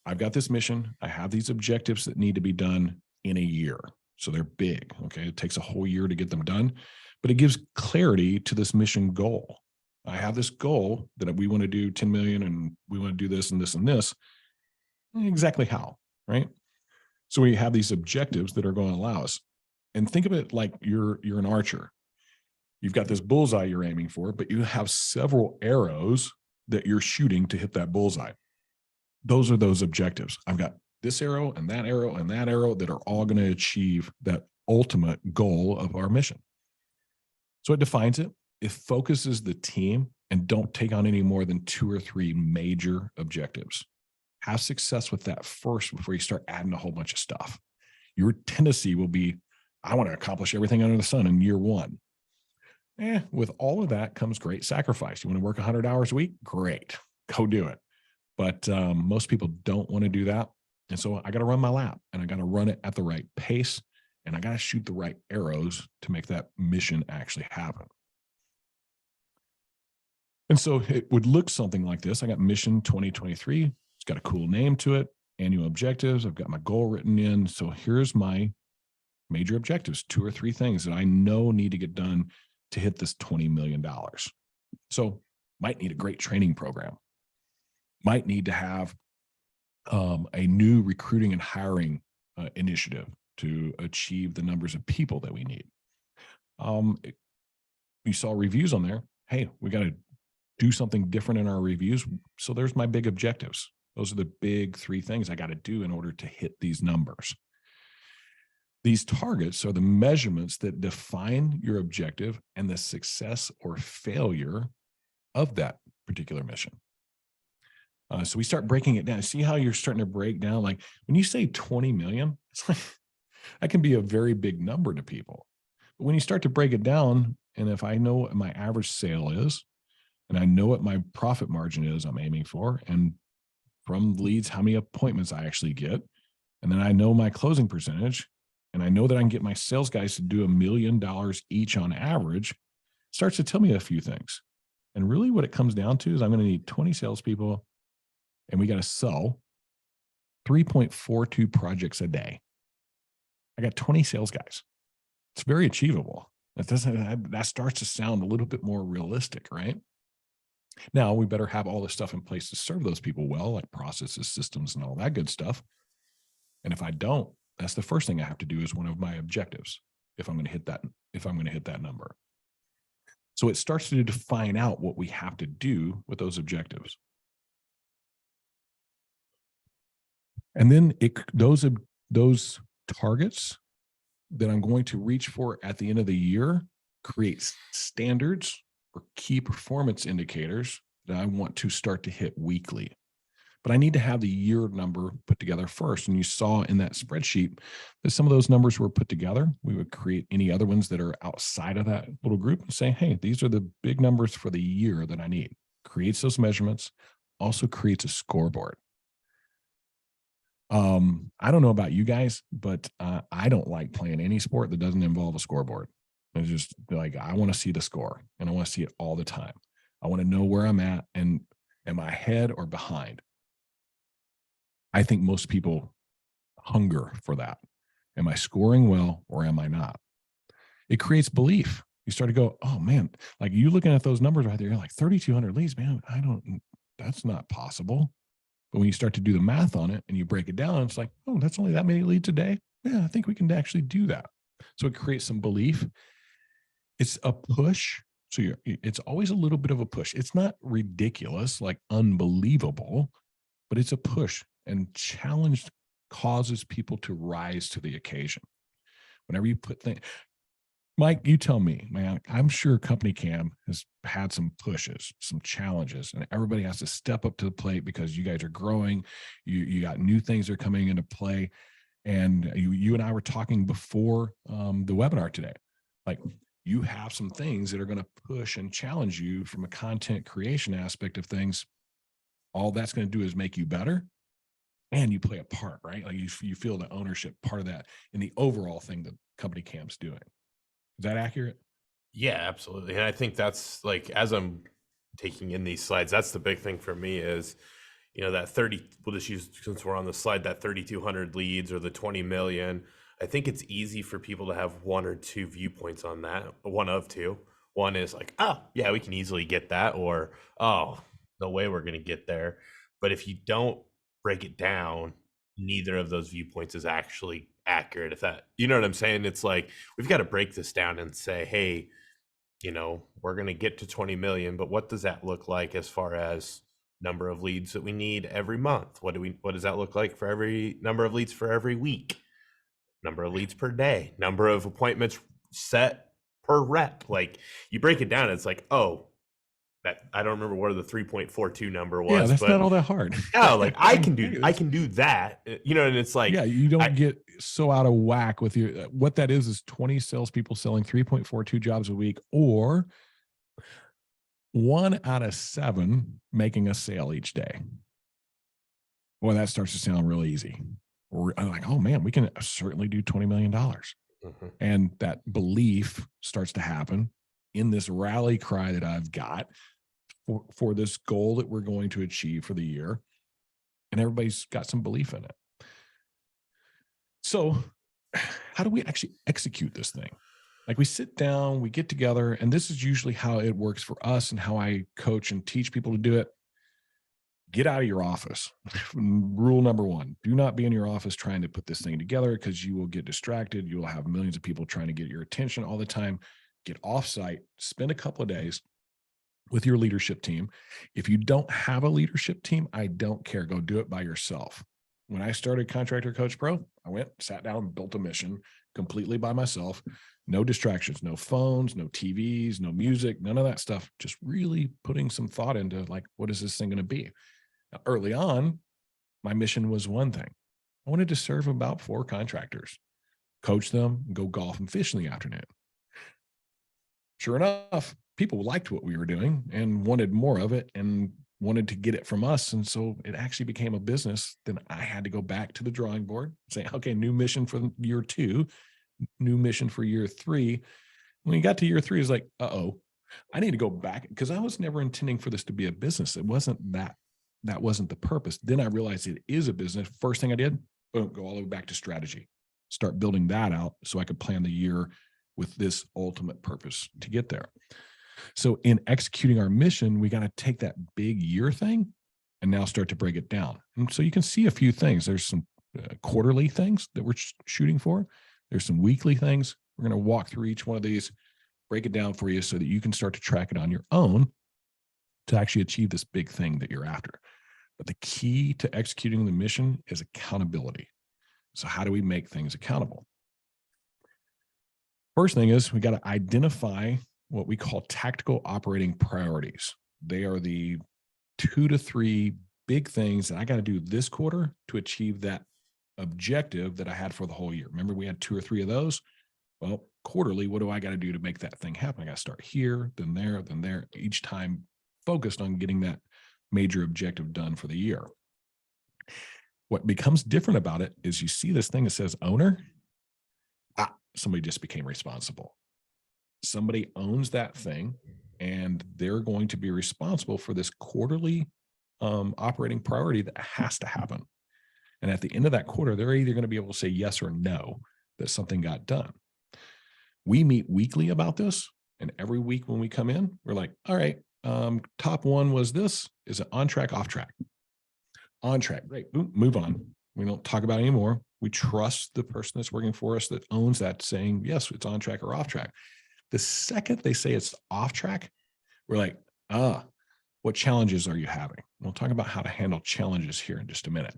Speaker 2: I've got this mission. I have these objectives that need to be done in a year. So they're big, okay? It takes a whole year to get them done, but it gives clarity to this mission goal. I have this goal that we want to do 10 million and we want to do this and this and this. Exactly how, right? So we have these objectives that are going to allow us. And think of it like you're an archer. You've got this bullseye you're aiming for, but you have several arrows that you're shooting to hit that bullseye. Those are those objectives. I've got this arrow and that arrow and that arrow that are all going to achieve that ultimate goal of our mission. So it defines it. it focuses the team, and don't take on any more than 2 or 3 major objectives. Have success with that first before you start adding a whole bunch of stuff. Your tendency will be, I want to accomplish everything under the sun in year one. With all of that comes great sacrifice. You want to work 100 hours a week? Great. Go do it. But most people don't want to do that. And so I got to run my lap, and I got to run it at the right pace, and I got to shoot the right arrows to make that mission actually happen. And so it would look something like this. I got Mission 2023. It's got a cool name to it. Annual objectives. I've got my goal written in. So here's my major objectives, 2 or 3 things that I know need to get done to hit this $20 million. So might need a great training program. Might need to have a new recruiting and hiring initiative to achieve the numbers of people that we need. You saw reviews on there. Hey, we got to do something different in our reviews. So there's my big objectives. Those are the big 3 things I got to do in order to hit these numbers. These targets are the measurements that define your objective and the success or failure of that particular mission. So we start breaking it down. See how you're starting to break down? Like when you say 20 million, it's like that can be a very big number to people. But when you start to break it down, and if I know what my average sale is, and I know what my profit margin is I'm aiming for, and from leads, how many appointments I actually get, and then I know my closing percentage, and I know that I can get my sales guys to do $1 million each on average, starts to tell me a few things. And really what it comes down to is I'm going to need 20 salespeople, and we got to sell 3.42 projects a day. I got 20 sales guys. It's very achievable. That starts to sound a little bit more realistic, right? Now we better have all this stuff in place to serve those people well, like processes, systems, and all that good stuff. And if I don't, that's the first thing I have to do is one of my objectives. If I'm going to hit that number. So it starts to define out what we have to do with those objectives. And then those targets that I'm going to reach for at the end of the year creates standards or key performance indicators that I want to start to hit weekly. But I need to have the year number put together first. And you saw in that spreadsheet that some of those numbers were put together. We would create any other ones that are outside of that little group and say, hey, these are the big numbers for the year that I need. Creates those measurements, also creates a scoreboard. I don't know about you guys, but I don't like playing any sport that doesn't involve a scoreboard. It's just like, I want to see the score, and I want to see it all the time. I want to know where I'm at, and am I ahead or behind? I think most people hunger for that. Am I scoring well or am I not? It creates belief. You start to go, oh man, like you looking at those numbers right there, you're like 3,200 leads, man, that's not possible. But when you start to do the math on it and you break it down, it's like, oh, that's only that many leads a day. Yeah, I think we can actually do that. So it creates some belief. It's a push. So it's always a little bit of a push. It's not ridiculous, like unbelievable, but it's a push, and challenge causes people to rise to the occasion. Whenever you put things, Mike, you tell me, man, I'm sure CompanyCam has had some pushes, some challenges, and everybody has to step up to the plate because you guys are growing. You got new things that are coming into play. And you and I were talking before the webinar today. Like, you have some things that are going to push and challenge you from a content creation aspect of things. All that's going to do is make you better, and you play a part, right? Like you feel the ownership part of that in the overall thing that CompanyCam's doing. Is that accurate?
Speaker 1: Yeah, absolutely. And I think that's like, as I'm taking in these slides, that's the big thing for me is, that 30, we'll just use, since we're on the slide, that 3,200 leads or the 20 million. I think it's easy for people to have one or two viewpoints on that. One of two. One is like, oh, yeah, we can easily get that. Or, oh, no way we're going to get there. But if you don't break it down, neither of those viewpoints is actually accurate. If that, you know what I'm saying? It's like, we've got to break this down and say, hey, we're going to get to 20 million, but what does that look like as far as number of leads that we need every month? What does that look like for every number of leads for every week? Number of leads per day, number of appointments set per rep. Like you break it down, it's like, oh, that I don't remember what the 3.42 number
Speaker 2: Yeah,
Speaker 1: was,
Speaker 2: that's
Speaker 1: but
Speaker 2: not all that hard.
Speaker 1: yeah, like I
Speaker 2: Hey,
Speaker 1: can do that, and it's like,
Speaker 2: yeah, you don't
Speaker 1: I,
Speaker 2: get so out of whack with your, what that is 20 salespeople selling 3.42 jobs a week, or 1 out of 7 making a sale each day. Well, that starts to sound real easy. I'm like, oh man, we can certainly do $20 million.
Speaker 1: Mhm.
Speaker 2: And that belief starts to happen in this rally cry that I've got for this goal that we're going to achieve for the year. And everybody's got some belief in it. So how do we actually execute this thing? Like we sit down, we get together, and this is usually how it works for us and how I coach and teach people to do it. Get out of your office. Rule number 1, do not be in your office trying to put this thing together, because you will get distracted. You will have millions of people trying to get your attention all the time. Get offsite, spend a couple of days with your leadership team. If you don't have a leadership team, I don't care. Go do it by yourself. When I started Contractor Coach Pro, I went, sat down, built a mission completely by myself. No distractions, no phones, no TVs, no music, none of that stuff. Just really putting some thought into like, what is this thing going to be? Now, early on, my mission was one thing. I wanted to serve about 4 contractors, coach them, go golf and fish in the afternoon. Sure enough, people liked what we were doing and wanted more of it and wanted to get it from us. And so it actually became a business. Then I had to go back to the drawing board, say, okay, new mission for year 2, new mission for year 3. When you got to year 3, it's like, uh-oh, I need to go back, because I was never intending for this to be a business. It wasn't that wasn't the purpose. Then I realized it is a business. First thing I did, boom, go all the way back to strategy, start building that out so I could plan the year with this ultimate purpose to get there. So in executing our mission, we got to take that big year thing and now start to break it down. And so you can see a few things. There's some quarterly things that we're shooting for. There's some weekly things. We're going to walk through each one of these, break it down for you so that you can start to track it on your own to actually achieve this big thing that you're after. But the key to executing the mission is accountability. So how do we make things accountable? First thing is we got to identify what we call tactical operating priorities. They are the 2 to 3 big things that I got to do this quarter to achieve that objective that I had for the whole year. Remember, we had 2 or 3 of those. Well, quarterly, what do I got to do to make that thing happen? I got to start here, then there, each time focused on getting that major objective done for the year. What becomes different about it is you see this thing that says owner. Somebody just became responsible. Somebody owns that thing, and they're going to be responsible for this quarterly operating priority that has to happen. And at the end of that quarter, they're either going to be able to say yes or no that something got done. We meet weekly about this, and every week when we come in, we're like, all right, top 1 was this. Is it on track, off track? On track, great, boom, move on. We don't talk about it anymore. We trust the person that's working for us that owns that, saying, yes, it's on track or off track. The second they say it's off track, we're like, what challenges are you having? We'll talk about how to handle challenges here in just a minute.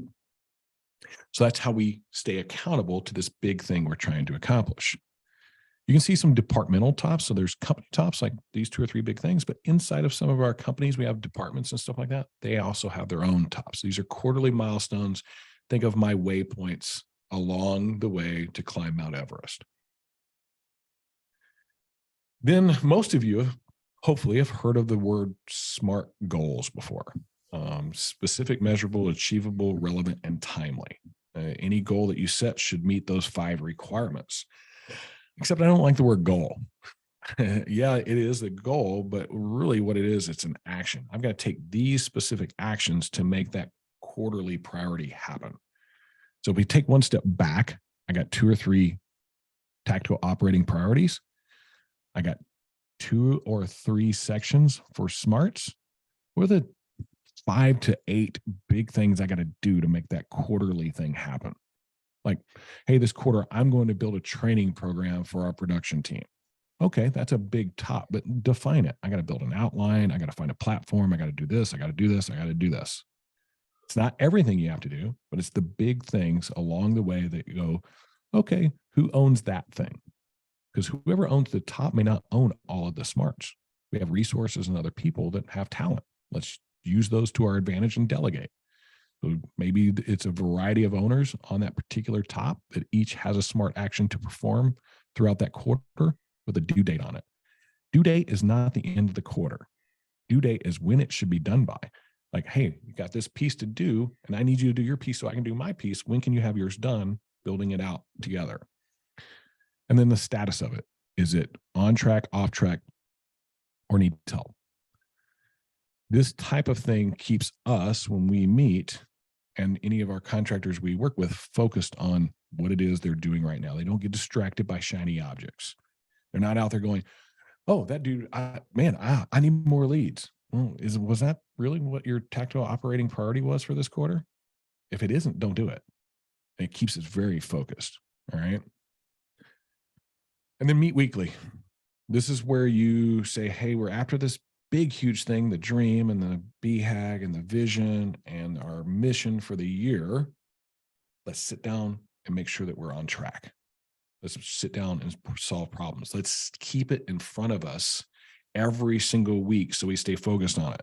Speaker 2: So that's how we stay accountable to this big thing we're trying to accomplish. You can see some departmental tops. So there's company tops, like these 2 or 3 big things, but inside of some of our companies, we have departments and stuff like that. They also have their own tops. These are quarterly milestones. Think of my waypoints along the way to climb Mount Everest. Then most of you hopefully have heard of the word SMART goals before. Specific, measurable, achievable, relevant, and timely. Any goal that you set should meet those 5 requirements. Except I don't like the word goal. Yeah, it is a goal, but really what it is, it's an action. I've got to take these specific actions to make that quarterly priority happen. So if we take one step back, I got 2 or 3 tactical operating priorities. I got 2 or 3 sections for smarts. What are the 5 to 8 big things I got to do to make that quarterly thing happen? Like, hey, this quarter, I'm going to build a training program for our production team. Okay, that's a big top, but define it. I got to build an outline. I got to find a platform. I got to do this. I got to do this. I got to do this. It's not everything you have to do, but it's the big things along the way that you go, okay, who owns that thing? because whoever owns the top may not own all of the smarts. We have resources and other people that have talent. Let's use those to our advantage and delegate. So maybe it's a variety of owners on that particular top that each has a smart action to perform throughout that quarter with a due date on it. Due date is not the end of the quarter. Due date is when it should be done by. Like, hey, you got this piece to do, and I need you to do your piece so I can do my piece. When can you have yours done? Building it out together. And then the status of it. Is it on track, off track, or need help? This type of thing keeps us, when we meet, and any of our contractors we work with, focused on what it is they're doing right now. They don't get distracted by shiny objects. They're not out there going, oh, that dude, I need more leads. Well, was that really what your tactical operating priority was for this quarter? If it isn't, don't do it. It keeps us very focused. All right. And then meet weekly. This is where you say, hey, we're after this big, huge thing, the dream and the BHAG and the vision and our mission for the year. Let's sit down and make sure that we're on track. Let's sit down and solve problems. Let's keep it in front of us every single week so we stay focused on it.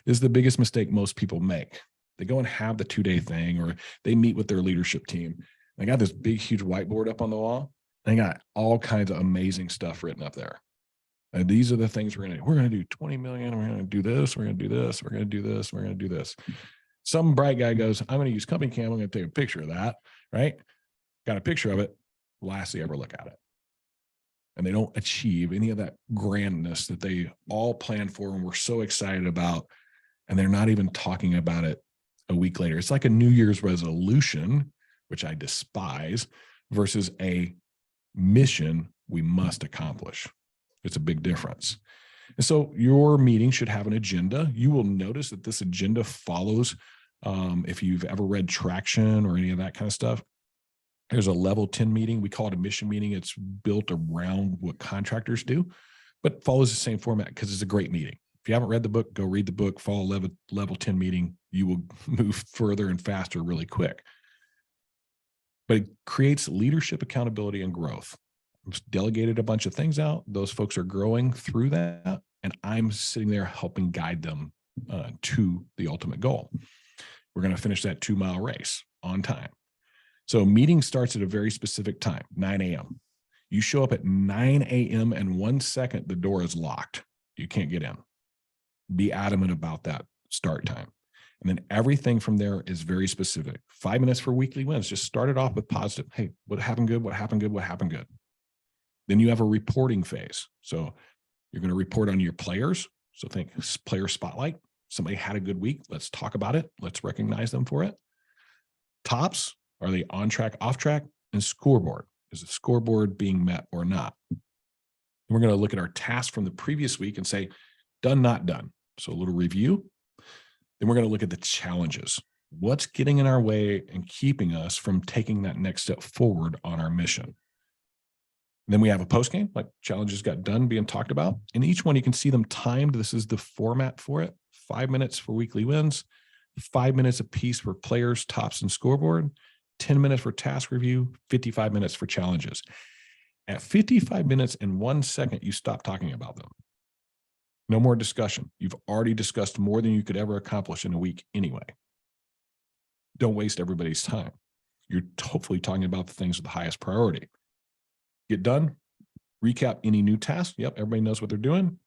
Speaker 2: This is the biggest mistake most people make. They go and have the 2-day thing, or they meet with their leadership team. They got this big, huge whiteboard up on the wall. They got all kinds of amazing stuff written up there. And these are the things we're going to do. We're going to do 20 million. We're going to do this. We're going to do this. We're going to do this. We're going to do this. Some bright guy goes, I'm going to use CompanyCam. I'm going to take a picture of that. Right? Got a picture of it. Last they ever look at it. And they don't achieve any of that grandness that they all planned for and were so excited about. And they're not even talking about it a week later. It's like a New Year's resolution, which I despise, versus a mission we must accomplish. It's a big difference. And so your meeting should have an agenda. You will notice that this agenda follows, if you've ever read Traction or any of that kind of stuff, there's a level 10 meeting. We call it a mission meeting. It's built around what contractors do, but follows the same format because it's a great meeting. If you haven't read the book, go read the book, follow level 10 meeting. You will move further and faster really quick. But it creates leadership, accountability, and growth. I've delegated a bunch of things out. Those folks are growing through that, and I'm sitting there helping guide them to the ultimate goal. We're going to finish that 2-mile race on time. So meeting starts at a very specific time, 9 a.m. You show up at 9 a.m. and 1 second, the door is locked. You can't get in. Be adamant about that start time. And then everything from there is very specific. 5 minutes for weekly wins. Just start it off with positive. Hey, what happened good? What happened good? What happened good? Then you have a reporting phase. So you're going to report on your players. So think player spotlight. Somebody had a good week. Let's talk about it. Let's recognize them for it. Tops. Are they on track, off track? And scoreboard. Is the scoreboard being met or not? And we're going to look at our tasks from the previous week and say, done, not done. So a little review. Then we're going to look at the challenges. What's getting in our way and keeping us from taking that next step forward on our mission? And then we have a post game, like challenges got done being talked about. And each one, you can see them timed. This is the format for it. 5 minutes for weekly wins, 5 minutes apiece for players, tops, and scoreboard, 10 minutes for task review, 55 minutes for challenges. At 55 minutes and 1 second, you stop talking about them. No more discussion. You've already discussed more than you could ever accomplish in a week anyway. Don't waste everybody's time. You're hopefully talking about the things with the highest priority. Get done, recap any new tasks. Yep, everybody knows what they're doing.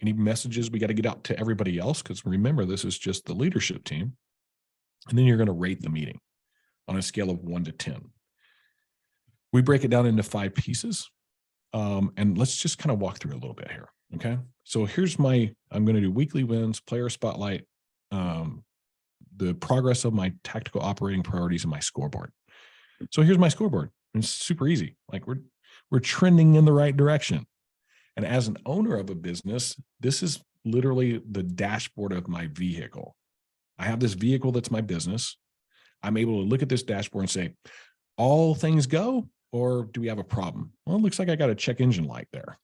Speaker 2: Any messages we got to get out to everybody else, because remember, this is just the leadership team. And then you're going to rate the meeting on a scale of 1 to 10. We break it down into 5 pieces. And let's just kind of walk through a little bit here. Okay. So here's I'm going to do weekly wins, player spotlight, the progress of my tactical operating priorities, and my scoreboard. So here's my scoreboard. It's super easy. Like we're trending in the right direction. And as an owner of a business, this is literally the dashboard of my vehicle. I have this vehicle that's my business. I'm able to look at this dashboard and say, all things go, or do we have a problem? Well, it looks like I got a check engine light there.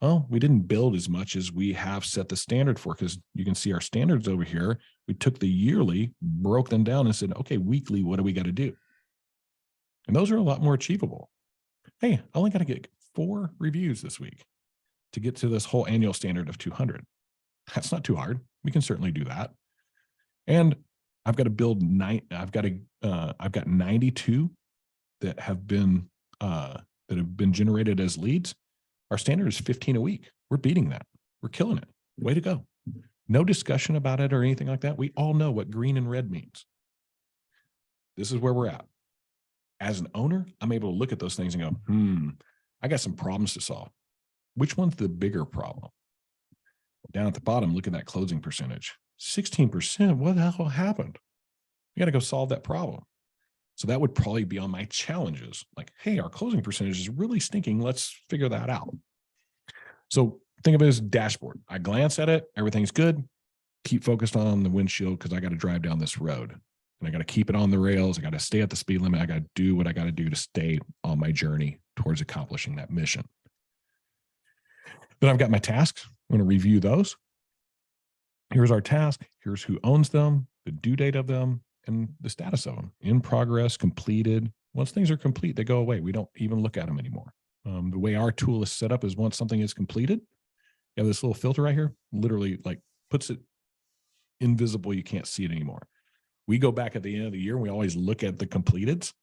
Speaker 2: Well, we didn't build as much as we have set the standard for, because you can see our standards over here. We took the yearly, broke them down and said, okay, weekly, what do we got to do? And those are a lot more achievable. Hey, I only got to get 4 reviews this week to get to this whole annual standard of 200. That's not too hard. We can certainly do that. And I've got to build I've got 92 that have been generated as leads. Our standard is 15 a week. We're beating that. We're killing it. Way to go. No discussion about it or anything like that. We all know what green and red means. This is where we're at. As an owner, I'm able to look at those things and go, I got some problems to solve. Which one's the bigger problem? Down at the bottom, look at that closing percentage. 16%. What the hell happened? We got to go solve that problem. So that would probably be on my challenges. Like, hey, our closing percentage is really stinking. Let's figure that out. So think of it as a dashboard. I glance at it. Everything's good. Keep focused on the windshield because I got to drive down this road. And I got to keep it on the rails. I got to stay at the speed limit. I got to do what I got to do to stay on my journey towards accomplishing that mission. Then I've got my tasks. I'm going to review those. Here's our task. Here's who owns them, the due date of them, and the status of them. In progress, completed. Once things are complete, they go away. We don't even look at them anymore. The way our tool is set up is once something is completed, you have this little filter right here, literally like puts it invisible. You can't see it anymore. We go back at the end of the year and we always look at the completeds,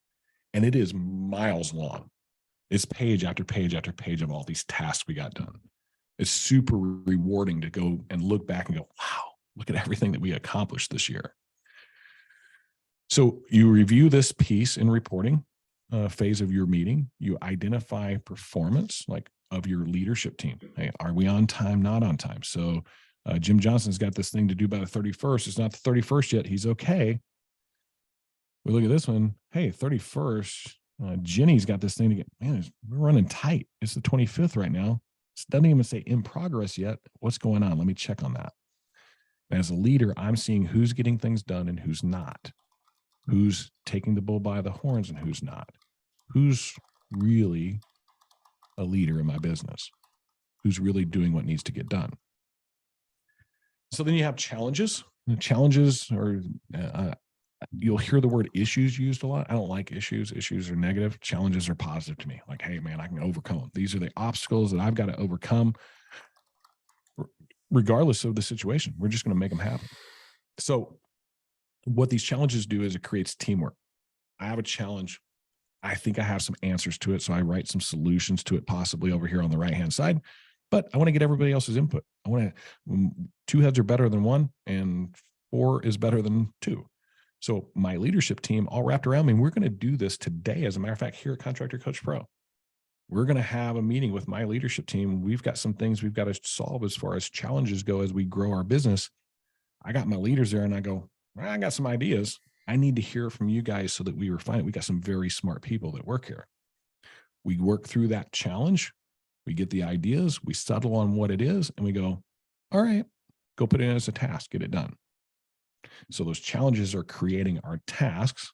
Speaker 2: and it is miles long. It's page after page after page of all these tasks we got done. It's super rewarding to go and look back and go, wow, look at everything that we accomplished this year. So you review this piece in reporting phase of your meeting. You identify performance like of your leadership team. Hey, are we on time, not on time? So Jim Johnson's got this thing to do by the 31st. It's not the 31st yet. He's okay. We look at this one. Hey, 31st. Jenny's got this thing to get, man, we're running tight. It's the 25th right now. It doesn't even say in progress yet. What's going on? Let me check on that. As a leader, I'm seeing who's getting things done and who's not. Who's taking the bull by the horns and who's not. Who's really a leader in my business? Who's really doing what needs to get done? So then you have challenges. The challenges are, you'll hear the word issues used a lot. I don't like issues. Issues are negative. Challenges are positive to me. Like, hey, man, I can overcome them. These are the obstacles that I've got to overcome. Regardless of the situation, we're just going to make them happen. So what these challenges do is it creates teamwork. I have a challenge. I think I have some answers to it. So I write some solutions to it, possibly over here on the right-hand side, but I want to get everybody else's input. I want to, 2 heads are better than 1 and 4 is better than 2. So my leadership team all wrapped around me, and we're going to do this today. As a matter of fact, here at Contractor Coach Pro, we're going to have a meeting with my leadership team. We've got some things we've got to solve as far as challenges go as we grow our business. I got my leaders there and I go, I got some ideas. I need to hear from you guys so that we refine it. We got some very smart people that work here. We work through that challenge. We get the ideas. We settle on what it is and we go, all right, go put it in as a task, get it done. So those challenges are creating our tasks,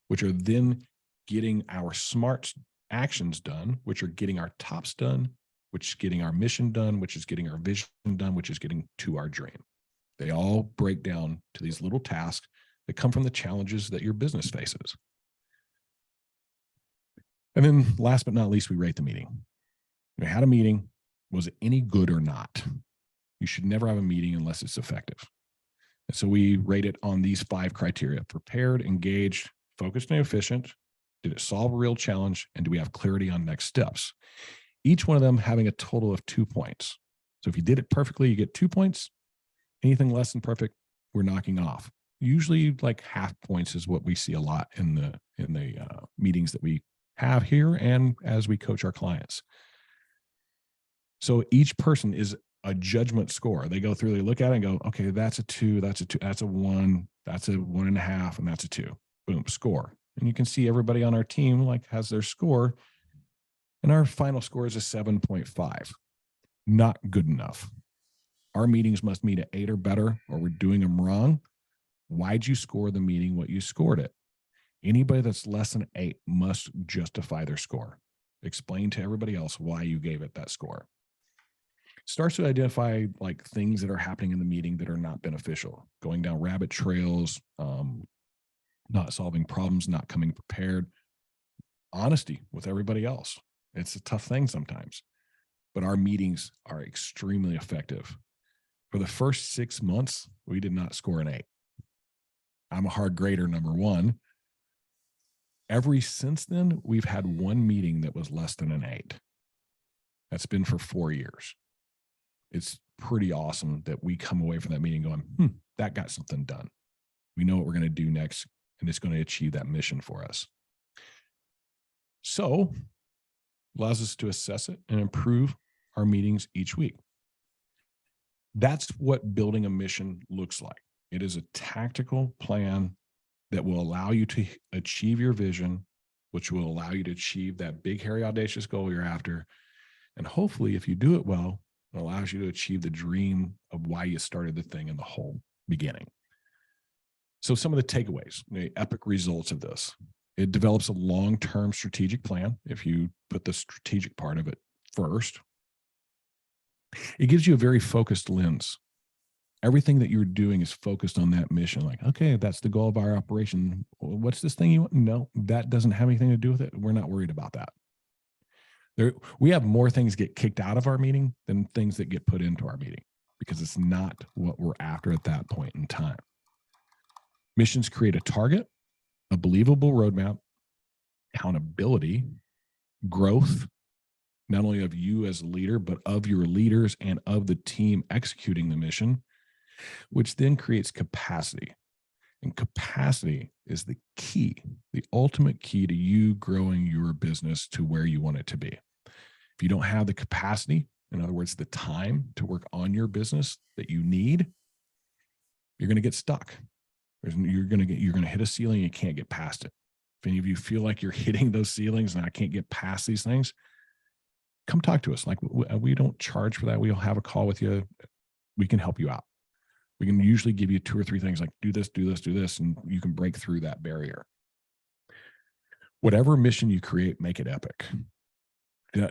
Speaker 2: which are then getting our smart actions done, which are getting our tops done, which is getting our mission done, which is getting our vision done, which is getting to our dream. They all break down to these little tasks that come from the challenges that your business faces. And then last but not least, we rate the meeting. We had a meeting. Was it any good or not? You should never have a meeting unless it's effective. And so we rate it on these 5 criteria: prepared, engaged, focused, and efficient. Did it solve a real challenge? And do we have clarity on next steps? Each one of them having a total of 2 points. So if you did it perfectly, you get 2 points. Anything less than perfect, we're knocking off. Usually like half points is what we see a lot in the meetings that we have here and as we coach our clients. So each person is a judgment score. They go through, they look at it and go, okay, that's a 2, that's a 2, that's a 1, that's a 1.5, and that's a 2. Boom, score. And you can see everybody on our team like has their score. And our final score is a 7.5. Not good enough. Our meetings must meet an 8 or better, or we're doing them wrong. Why'd you score the meeting what you scored it? Anybody that's less than 8 must justify their score. Explain to everybody else why you gave it that score. Starts to identify like things that are happening in the meeting that are not beneficial, going down rabbit trails, not solving problems, not coming prepared, honesty with everybody else. It's a tough thing sometimes, but our meetings are extremely effective. For the first 6 months, we did not score an 8. I'm a hard grader, number one. Since then, we've had one meeting that was less than an 8. That's been for 4 years. It's pretty awesome that we come away from that meeting going, that got something done. We know what we're going to do next, and it's going to achieve that mission for us. So, allows us to assess it and improve our meetings each week. That's what building a mission looks like. It is a tactical plan that will allow you to achieve your vision, which will allow you to achieve that big, hairy, audacious goal you're after. And hopefully, if you do it well, it allows you to achieve the dream of why you started the thing in the whole beginning. So some of the takeaways, the epic results of this. It develops a long-term strategic plan if you put the strategic part of it first. It gives you a very focused lens. Everything that you're doing is focused on that mission. Like, okay, that's the goal of our operation. What's this thing you want? No, that doesn't have anything to do with it. We're not worried about that. We have more things get kicked out of our meeting than things that get put into our meeting because it's not what we're after at that point in time. Missions create a target, a believable roadmap, accountability, growth, not only of you as a leader, but of your leaders and of the team executing the mission, which then creates capacity. And capacity is the key, the ultimate key to you growing your business to where you want it to be. If you don't have the capacity, in other words, the time to work on your business that you need, you're going to get stuck. You're going to hit a ceiling and you can't get past it. If any of you feel like you're hitting those ceilings and I can't get past these things, come talk to us. Like we don't charge for that. We'll have a call with you. We can help you out. We can usually give you 2 or 3 things like do this, do this, do this, and you can break through that barrier. Whatever mission you create, make it epic.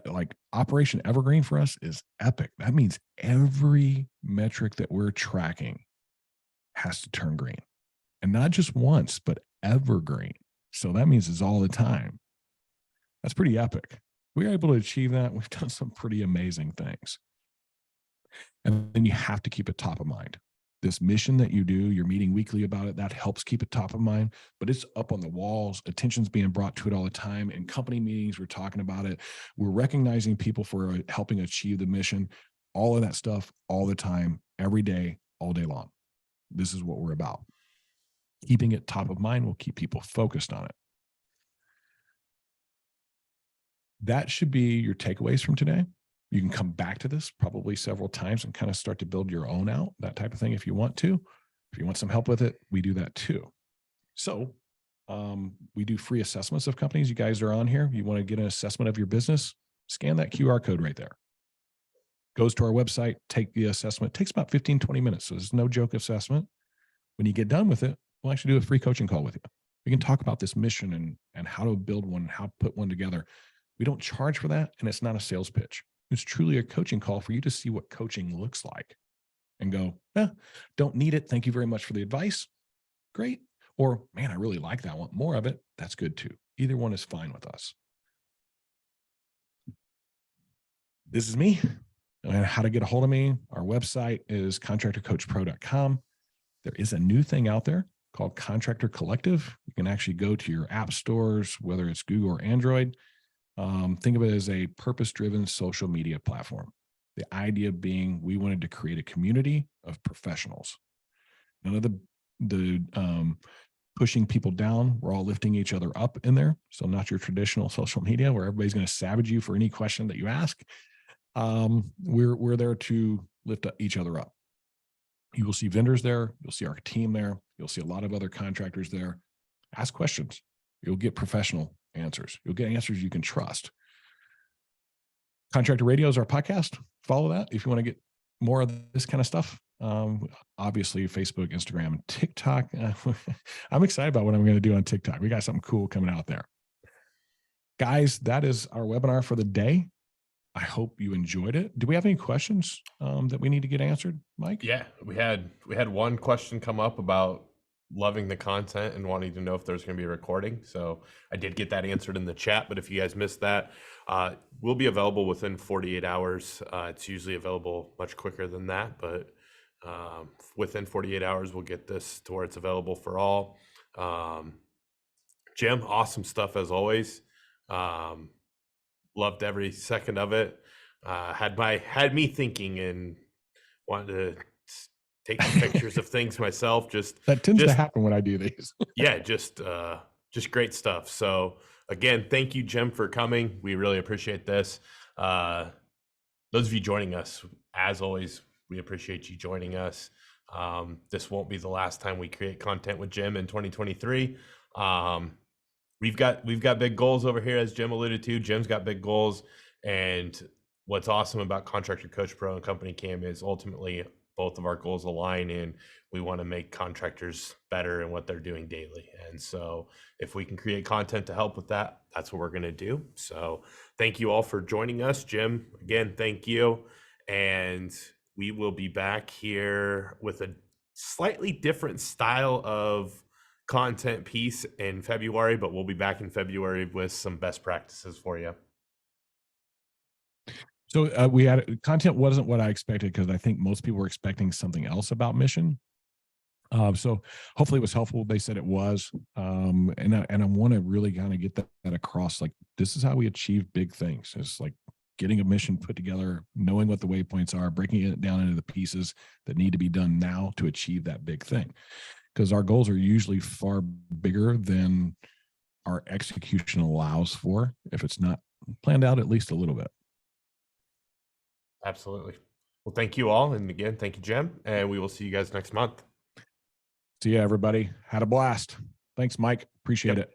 Speaker 2: Like Operation Evergreen for us is epic. That means every metric that we're tracking has to turn green. And not just once, but evergreen. So that means it's all the time. That's pretty epic. We were able to achieve that. We've done some pretty amazing things. And then you have to keep it top of mind. This mission that you do, you're meeting weekly about it, that helps keep it top of mind, but it's up on the walls. Attention's being brought to it all the time. In company meetings, we're talking about it. We're recognizing people for helping achieve the mission, all of that stuff all the time, every day, all day long. This is what we're about. Keeping it top of mind will keep people focused on it. That should be your takeaways from today. You can come back to this probably several times and kind of start to build your own out, that type of thing if you want to. If you want some help with it, we do that too. So we do free assessments of companies. You guys are on here. You want to get an assessment of your business, scan that QR code right there. Goes to our website, take the assessment. It takes about 15, 20 minutes. So it's no joke assessment. When you get done with it, we'll actually do a free coaching call with you. We can talk about this mission and how to build one, how to put one together. We don't charge for that, and it's not a sales pitch. It's truly a coaching call for you to see what coaching looks like and go, don't need it. Thank you very much for the advice. Great. Or, man, I really like that. I want more of it. That's good too. Either one is fine with us. This is me. And how to get a hold of me. Our website is ContractorCoachPRO.com. There is a new thing out there called Contractor Collective. You can actually go to your app stores, whether it's Google or Android. Think of it as a purpose-driven social media platform. The idea being we wanted to create a community of professionals. None of the pushing people down. We're all lifting each other up in there. So not your traditional social media where everybody's going to savage you for any question that you ask. We're there to lift each other up. You will see vendors there. You'll see our team there. You'll see a lot of other contractors there. Ask questions. You'll get professional answers. You'll get answers you can trust. Contractor Radio is our podcast. Follow that if you want to get more of this kind of stuff. Obviously, Facebook, Instagram, and TikTok. I'm excited about what I'm going to do on TikTok. We got something cool coming out there. Guys, that is our webinar for the day. I hope you enjoyed it. Do we have any questions that we need to get answered, Mike?
Speaker 1: Yeah, we had one question come up about loving the content and wanting to know if there's going to be a recording. So I did get that answered in the chat, but if you guys missed that, we'll be available within 48 hours. It's usually available much quicker than that, but within 48 hours, we'll get this to where it's available for all. Jim, awesome stuff as always. Loved every second of it. Had me thinking and wanted to take some pictures of things myself.
Speaker 2: That tends to happen when I do these.
Speaker 1: Yeah, just great stuff. So again, thank you, Jim, for coming. We really appreciate this. Those of you joining us, as always, we appreciate you joining us. This won't be the last time we create content with Jim in 2023. We've got big goals over here, as Jim alluded to. Jim's got big goals, and what's awesome about Contractor Coach Pro and CompanyCam is ultimately both of our goals align, and we want to make contractors better in what they're doing daily. And so if we can create content to help with that, that's what we're going to do. So thank you all for joining us. Jim, again, thank you. And we will be back here with a slightly different style of content piece in February, but we'll be back in February with some best practices for you.
Speaker 2: So we had content wasn't what I expected, because I think most people were expecting something else about mission. So hopefully it was helpful. They said it was, and I want to really kind of get that across. Like, this is how we achieve big things. It's like getting a mission put together, knowing what the waypoints are, breaking it down into the pieces that need to be done now to achieve that big thing. Because our goals are usually far bigger than our execution allows for, if it's not planned out at least a little bit.
Speaker 1: Absolutely. Well, thank you all. And again, thank you, Jim. And we will see you guys next month.
Speaker 2: See ya, everybody. Had a blast. Thanks, Mike. Appreciate it.